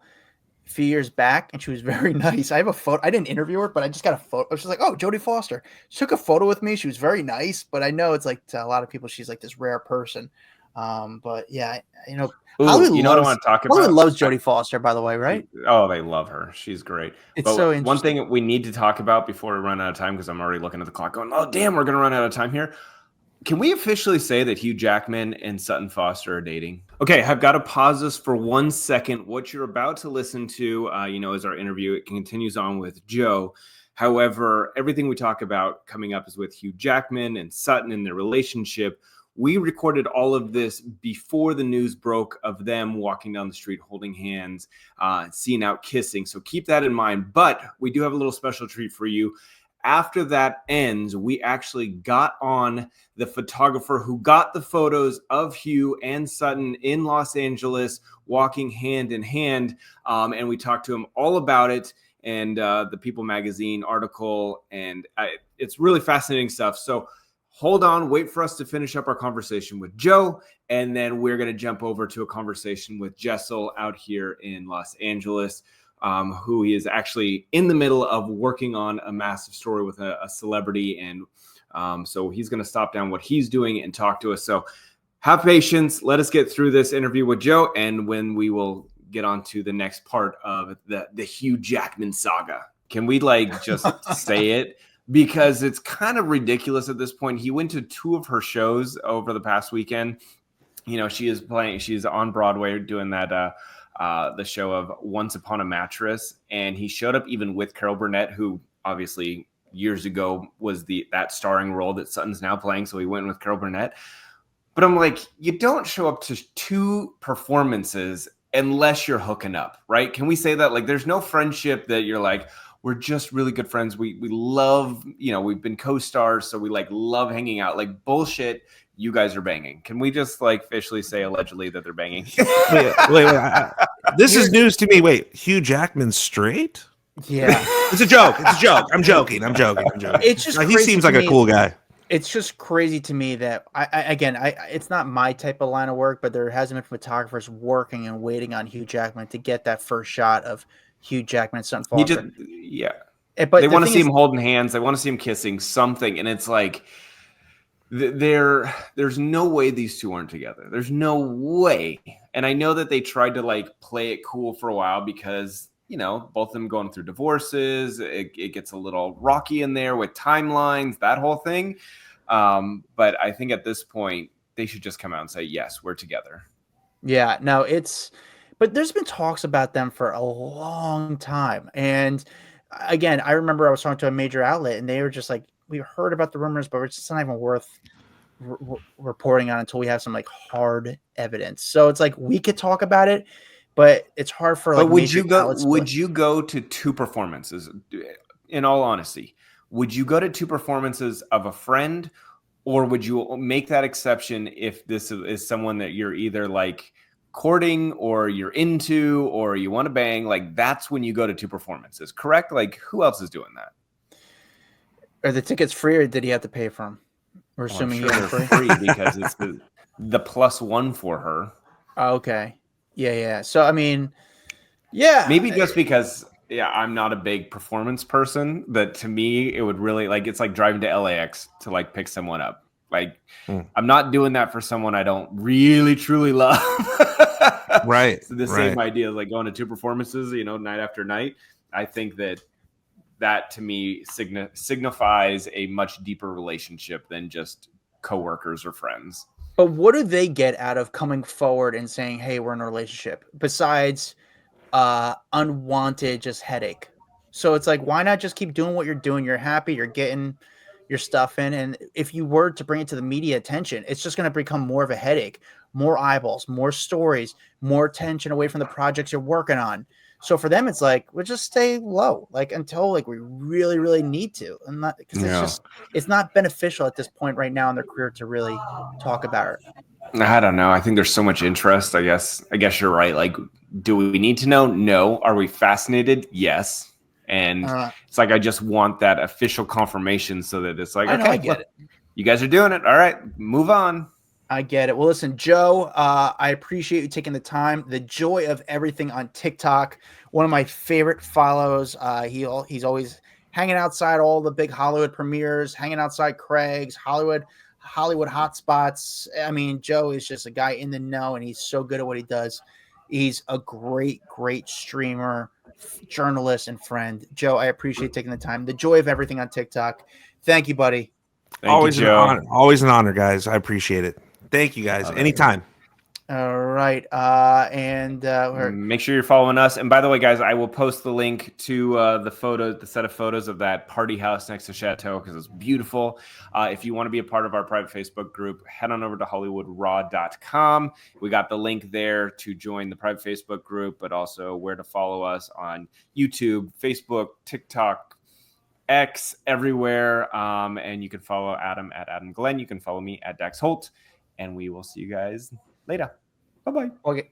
a few years back, and she was very nice. I have a photo. I didn't interview her, but I just got a photo. She's like, "Oh, Jodie Foster." She took a photo with me. She was very nice, but I know it's like to a lot of people, she's like this rare person. But yeah, Hollywood what I want to talk about? Hollywood loves Jodie Foster, by the way, right? Oh, they love her. She's great. It's so interesting. One thing we need to talk about before we run out of time, because I'm already looking at the clock going, oh, damn, we're going to run out of time here. Can we officially say that Hugh Jackman and Sutton Foster are dating? Okay, I've got to pause this for 1 second. What you're about to listen to, is our interview. It continues on with Joe. However, everything we talk about coming up is with Hugh Jackman and Sutton and their relationship. We recorded all of this before the news broke of them walking down the street, holding hands, seeing out kissing. So keep that in mind. But we do have a little special treat for you. After that ends, we actually got on the photographer who got the photos of Hugh and Sutton in Los Angeles walking hand in hand. And we talked to him all about it and the People magazine article. And it's really fascinating stuff. So hold on, wait for us to finish up our conversation with Joe, and then we're going to jump over to a conversation with Jessel out here in Los Angeles, who is actually in the middle of working on a massive story with a celebrity, and so he's going to stop down what he's doing and talk to us. So have patience. Let us get through this interview with Joe, and when we will get on to the next part of the Hugh Jackman saga. Can we just say it? Because it's kind of ridiculous at this point. He went to 2 of her shows over the past weekend. She's on Broadway doing that, the show of Once Upon a Mattress. And he showed up even with Carol Burnett, who obviously years ago was that starring role that Sutton's now playing. So he went with Carol Burnett. But I'm like, you don't show up to 2 performances unless you're hooking up, right? Can we say that? There's no friendship that you're like, we're just really good friends. We love, we've been co-stars, so we love hanging out. Bullshit, you guys are banging. Can we just officially say allegedly that they're banging? wait. This is news to me. Wait, Hugh Jackman's straight? Yeah. It's a joke. I'm joking. It's just he seems like a cool guy. It's just crazy to me that it's not my type of line of work, but there hasn't been photographers working and waiting on Hugh Jackman to get that first shot of Hugh Jackman and Stunt He just, Foster. yeah. They But the want to thing see is, him holding hands. They want to see him kissing something, and it's like there's no way these two aren't together. There's no way. And I know that they tried to like play it cool for a while because both of them going through divorces. It gets a little rocky in there with timelines, that whole thing. But I think at this point they should just come out and say, yes, we're together. yeah, no, but there's been talks about them for a long time. And again, I remember I was talking to a major outlet and they were just like, we heard about the rumors, but it's just not even worth reporting on until we have some like hard evidence. So it's like we could talk about it, but it's hard for like. But would you go to two performances? In all honesty, would you go to two performances of a friend, or would you make that exception if this is someone that you're either like courting or you're into or you want to bang? Like that's when you go to two performances, correct? Like who else is doing that? Are the tickets free or did he have to pay for them? We're assuming sure they're free because it's the +1 for her. Oh, okay. Yeah. So I mean, yeah. Maybe just because I'm not a big performance person, that to me it would really like it's like driving to LAX to like pick someone up. Like I'm not doing that for someone I don't really truly love. Right. So the same idea, like going to two performances, night after night. I think that to me signifies a much deeper relationship than just coworkers or friends. But what do they get out of coming forward and saying, hey, we're in a relationship, besides unwanted just headache? So it's like, why not just keep doing what you're doing? You're happy, you're getting your stuff in. And if you were to bring it to the media attention, it's just going to become more of a headache, more eyeballs, more stories, more attention away from the projects you're working on. So for them, it's like, we'll just stay low, like until like we really, really need to. And not because it's not beneficial at this point right now in their career to really talk about it. I don't know. I think there's so much interest. I guess you're right. Like, do we need to know? No. Are we fascinated? Yes. And it's like I just want that official confirmation so that it's like, okay, I get it. You guys are doing it. All right, move on. I get it. Well, listen, Joe, I appreciate you taking the time. The joy of everything on TikTok, one of my favorite follows. He's always hanging outside all the big Hollywood premieres, hanging outside Craig's, Hollywood hotspots. I mean, Joe is just a guy in the know, and he's so good at what he does. He's a great, great streamer, journalist, and friend. Joe, I appreciate taking the time. The joy of everything on TikTok. Thank you, buddy. Always an honor, guys. I appreciate it. Thank you, guys. Anytime. All right. And make sure you're following us. And by the way, guys, I will post the link to the set of photos of that party house next to Chateau because it's beautiful. If you want to be a part of our private Facebook group, head on over to HollywoodRaw.com. We got the link there to join the private Facebook group, but also where to follow us on YouTube, Facebook, TikTok, X, everywhere. And you can follow Adam at Adam Glyn. You can follow me at Dax Holt. And we will see you guys later. Bye-bye. Okay.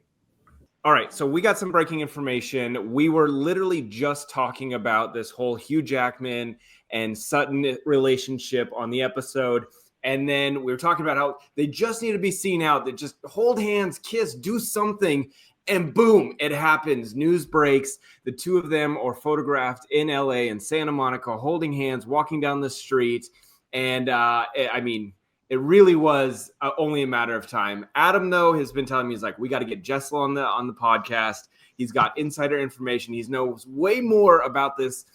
All right. So we got some breaking information. We were literally just talking about this whole Hugh Jackman and Sutton relationship on the episode. And then we were talking about how they just need to be seen out. They just hold hands, kiss, do something. And boom, it happens. News breaks. The two of them are photographed in LA and Santa Monica holding hands, walking down the street. And it really was only a matter of time. Adam, though, has been telling me, he's like, we got to get Jessel on the podcast. He's got insider information. He knows way more about this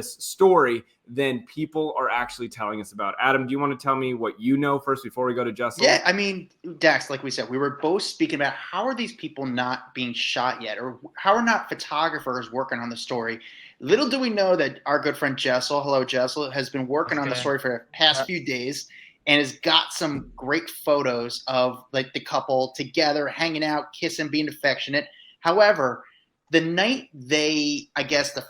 story than people are actually telling us about. Adam, do you want to tell me what you know first before we go to Jessel? Yeah, I mean, Dax, like we said, we were both speaking about how are these people not being shot yet, or how are not photographers working on the story? Little do we know that our good friend Jessel, hello Jessel, has been working on the story for the past few days. And has got some great photos of like the couple together, hanging out, kissing, being affectionate. However, the night the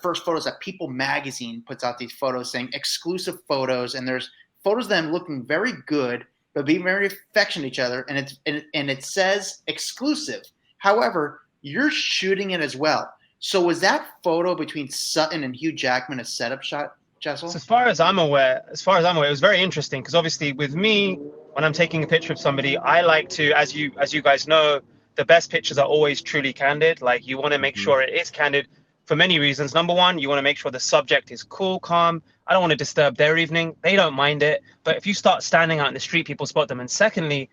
first photos that People Magazine puts out these photos saying exclusive photos, and there's photos of them looking very good, but being very affectionate to each other, and it says exclusive. However, you're shooting it as well. So was that photo between Sutton and Hugh Jackman a setup shot? Jessel? So as far as I'm aware, it was very interesting because obviously with me, when I'm taking a picture of somebody, I like to, as you guys know, the best pictures are always truly candid. Like you want to make sure it is candid for many reasons. Number one, you want to make sure the subject is cool, calm. I don't want to disturb their evening. They don't mind it. But if you start standing out in the street, people spot them. And secondly,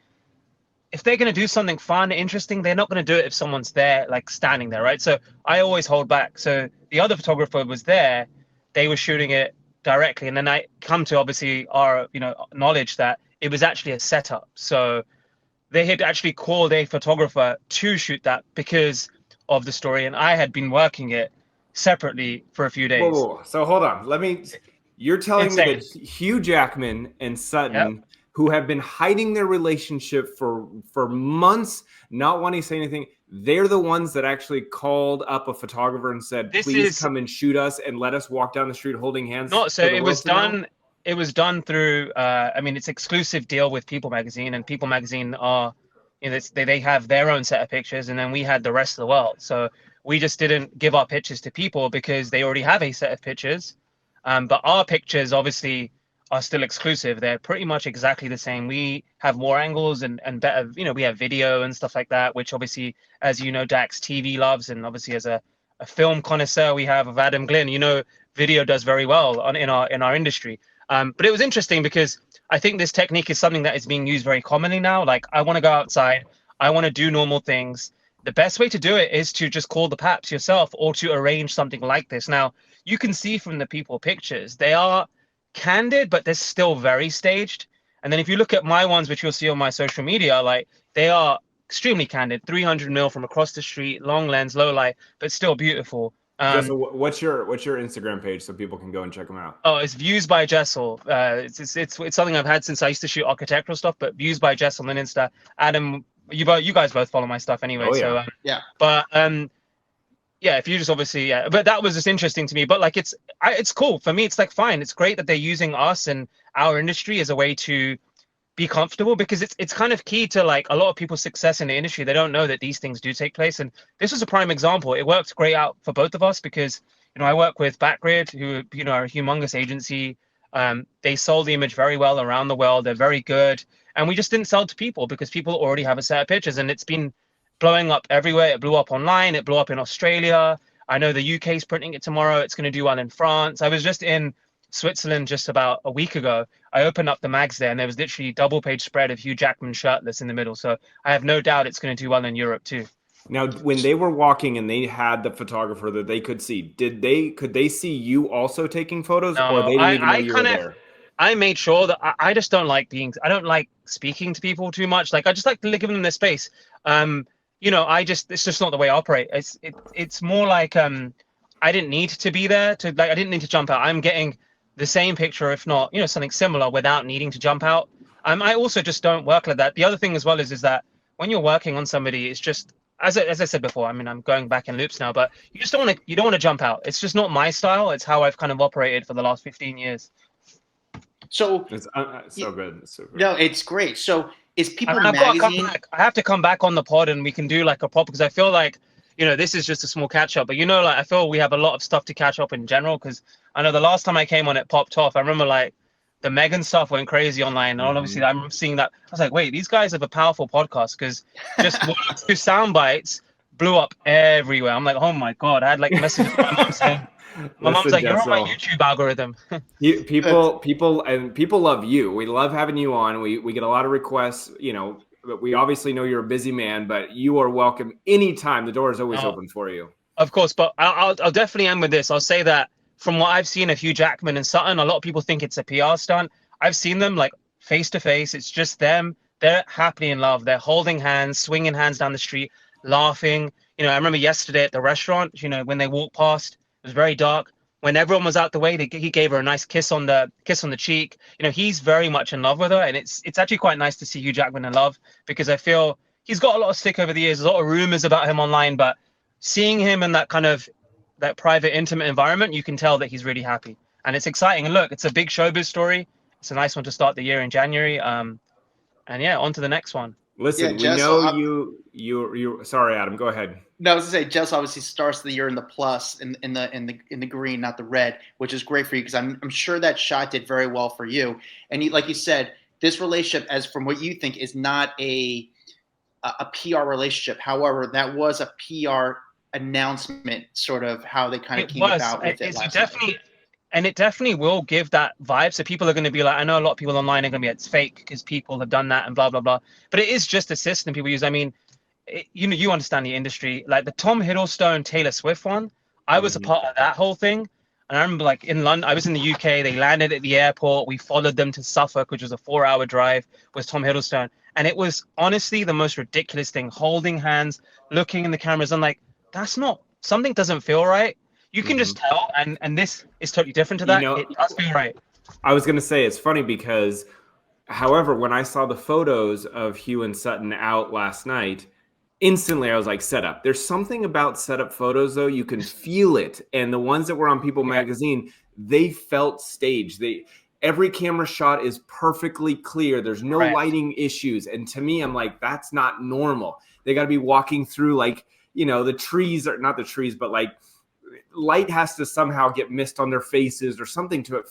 if they're going to do something fun, interesting, they're not going to do it if someone's there, like standing there, right? So I always hold back. So the other photographer was there, they were shooting it directly, and then I come to obviously our, knowledge that it was actually a setup. So they had actually called a photographer to shoot that because of the story, and I had been working it separately for a few days. Whoa. So hold on. You're telling me that Hugh Jackman and Sutton, who have been hiding their relationship for months, not wanting to say anything, they're the ones that actually called up a photographer and said, please come and shoot us and let us walk down the street holding hands. No, so it was done through, it's exclusive deal with People Magazine, and People Magazine are, they have their own set of pictures, and then we had the rest of the world. So we just didn't give our pictures to People because they already have a set of pictures. But our pictures obviously are still exclusive. They're pretty much exactly the same. We have more angles and better, we have video and stuff like that, which obviously, as you know, Dax TV loves, and obviously as a film connoisseur we have of Adam Glyn, video does very well in our industry. But it was interesting because I think this technique is something that is being used very commonly now. Like, I want to go outside, I want to do normal things. The best way to do it is to just call the paps yourself or to arrange something like this. Now, you can see from the People pictures, they are candid, but they're still very staged. And then if you look at my ones, which you'll see on my social media, like, they are extremely candid, 300 mil from across the street, long lens, low light, but still beautiful. Jessel, what's your Instagram page so people can go and check them out? Oh, it's Views by Jessel. It's something I've had since I used to shoot architectural stuff, but Views by Jessel on Insta. Adam, you guys both follow my stuff anyway. Oh, yeah. So yeah. But yeah, if you just obviously, yeah, but that was just interesting to me. But like, it's cool for me. It's like, fine. It's great that they're using us and our industry as a way to be comfortable, because it's kind of key to like a lot of people's success in the industry. They don't know that these things do take place, and this was a prime example. It worked great out for both of us because I work with Backgrid, who are a humongous agency. They sold the image very well around the world. They're very good, and we just didn't sell to People because People already have a set of pictures, and it's been blowing up everywhere. It blew up online. It blew up in Australia. I know the UK is printing it tomorrow. It's going to do well in France. I was just in Switzerland just about a week ago. I opened up the mags there, and there was literally double page spread of Hugh Jackman shirtless in the middle. So I have no doubt it's going to do well in Europe too. Now, when they were walking and they had the photographer that they could see, could they see you also taking photos, or they didn't even know you were there? I made sure that I just don't like speaking to people too much. Like, I just like to give them their space. It's just not the way I operate. It's more like I didn't need to be there I didn't need to jump out. I'm getting the same picture, if not, something similar, without needing to jump out. I also just don't work like that. The other thing as well is that when you're working on somebody, it's just, as I said before, I'm going back in loops now, but you don't want to jump out. It's just not my style. It's how I've kind of operated for the last 15 years. So it's so good. It's so good. No, it's great. So is People I Magazine? I have to come back on the pod, and we can do like a proper, because I feel like, this is just a small catch up, but I feel we have a lot of stuff to catch up in general, because I know the last time I came on, it popped off. I remember like the Megan stuff went crazy online, and obviously I'm seeing that. I was like, wait, these guys have a powerful podcast, because just 2 sound bites blew up everywhere. I'm like, oh my god! I had like messages from my mom saying, my mom's like, you're on my YouTube algorithm. People love you. We love having you on. We get a lot of requests. But we obviously know you're a busy man, but you are welcome anytime. The door is always open for you. Of course, but I'll definitely end with this. I'll say that from what I've seen of Hugh Jackman and Sutton, a lot of people think it's a PR stunt. I've seen them like face to face. It's just them. They're happily in love. They're holding hands, swinging hands down the street, laughing. I remember yesterday at the restaurant, when they walked past, it was very dark. When everyone was out the way, he gave her a nice kiss on the cheek. He's very much in love with her, and it's actually quite nice to see Hugh Jackman in love, because I feel he's got a lot of stick over the years. There's a lot of rumors about him online, but seeing him in that kind of that private, intimate environment, you can tell that he's really happy, and it's exciting. And look, it's a big showbiz story. It's a nice one to start the year in January. And yeah, on to the next one. Listen, we Jessel, know you. Sorry, Adam. Go ahead. No, I was gonna say Jessel obviously starts the year in the plus, in the green, not the red, which is great for you because I'm sure that shot did very well for you. And like you said, this relationship, as from what you think, is not a PR relationship. However, that was a PR announcement, sort of how they kind of came about with it. It definitely will give that vibe. So people are going to be like, I know a lot of people online are going to be, it's fake because people have done that and blah blah blah. But it is just a system people use. I mean, you understand the industry. Like the Tom Hiddleston Taylor Swift one, I was a part of that whole thing. And I remember, like, in London, I was in the UK. They landed at the airport. We followed them to Suffolk, which was a 4-hour drive. Was Tom Hiddleston, and it was honestly the most ridiculous thing. Holding hands, looking in the cameras. I'm like, that's not, something doesn't feel right. You can just tell, and this is totally different to that. It does feel right. I was going to say it's funny because, however, when I saw the photos of Hugh and Sutton out last night, instantly I was like, setup. There's something about setup photos, though. You can feel it. And the ones that were on People magazine, they felt staged. Every camera shot is perfectly clear. There's no lighting issues. And to me, I'm like, that's not normal. They got to be walking through, like, the trees are not the trees, but like light has to somehow get missed on their faces or something to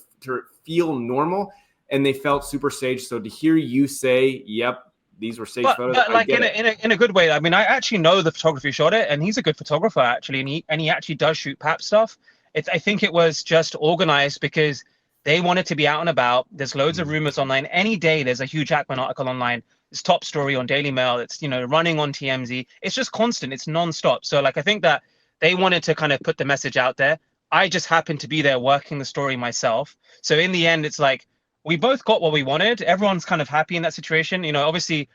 feel normal. And they felt super staged. So to hear you say, yep, these were staged photos. But like in a good way. I mean, I actually know the photographer who shot it, and he's a good photographer actually, and he actually does shoot Pap stuff. I think it was just organized because they wanted to be out and about. There's loads of rumors online. Any day there's a Hugh Jackman article online. It's top story on Daily Mail. It's running on TMZ. It's just constant. It's nonstop. So like I think that they wanted to kind of put the message out there. I just happened to be there working the story myself. So in the end, it's like we both got what we wanted. Everyone's kind of happy in that situation. Obviously,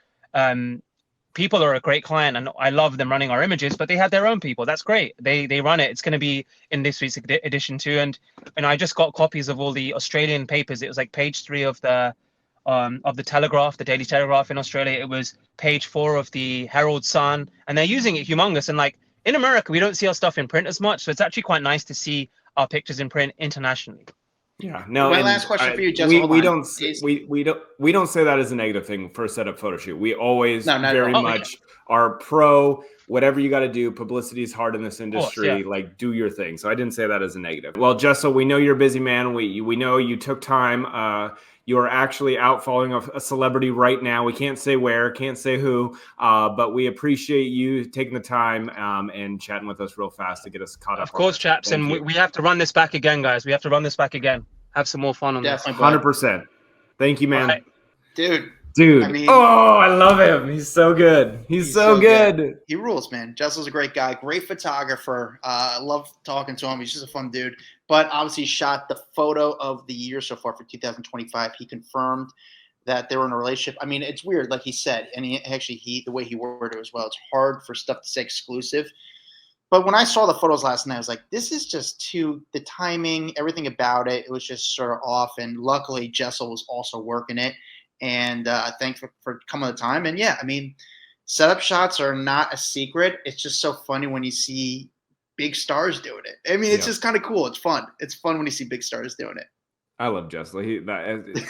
people are a great client, and I love them running our images. But they had their own people. That's great. They run it. It's going to be in this week's edition too. And I just got copies of all the Australian papers. It was like page 3 of the Telegraph, the Daily Telegraph in Australia. It was page 4 of the Herald Sun, and they're using it humongous. And like in America, we don't see our stuff in print as much, so it's actually quite nice to see our pictures in print internationally. Yeah. No. My last question for you, Jessel. We don't say that as a negative thing for a setup photo shoot. We always very much are pro. Whatever you got to do, publicity is hard in this industry. Like, do your thing. So I didn't say that as a negative. Well, Jessel, we know you're a busy man. We know you took time. You are actually out following a celebrity right now. We can't say where, can't say who, but we appreciate you taking the time and chatting with us real fast to get us caught up. Of course, chaps, and we have to run this back again, guys. We have to run this back again. Have some more fun on this. 100%. Thank you, man. Right. Dude. I mean, I love him. He's so good. He's so good. He rules, man. Jessel's a great guy, great photographer. I love talking to him. He's just a fun dude. But obviously, shot the photo of the year so far for 2025. He confirmed that they were in a relationship. I mean, it's weird, like he said, and the way he worded it as well. It's hard for stuff to say exclusive. But when I saw the photos last night, I was like, this is just the timing, everything about it. It was just sort of off. And luckily, Jessel was also working it. And thanks for coming on the time. And yeah, I mean, setup shots are not a secret. It's just so funny when you see big stars doing it. I mean, it's just kind of cool. It's fun. It's fun when you see big stars doing it. I love Jessel.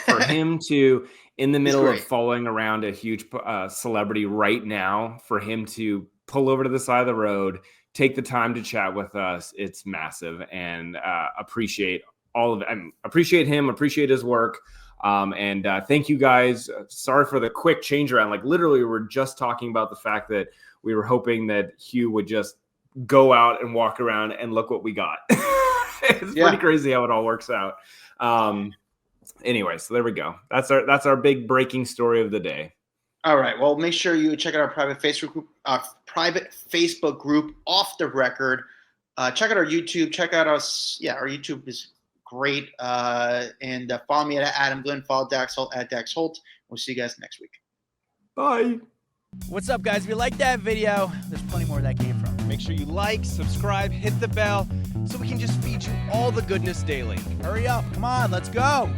For him to, in the middle of following around a huge celebrity right now, for him to pull over to the side of the road, take the time to chat with us, it's massive. And appreciate all of it. Appreciate him. Appreciate his work. And thank you guys. Sorry for the quick change around. Like literally, we were just talking about the fact that we were hoping that Hugh would just go out and walk around and look what we got. It's pretty crazy how it all works out. Anyway, so there we go. That's our big breaking story of the day. All right. Well, make sure you check out our private Facebook group, Off the Record. Check out our YouTube. Check out us. Yeah, our YouTube is great. And follow me at Adam Glyn. Follow Dax Holt at Dax Holt. We'll see you guys next week. Bye. What's up, guys? If you liked that video, there's plenty more where that came from. Make sure you like, subscribe, hit the bell so we can just feed you all the goodness daily. Hurry up. Come on, let's go.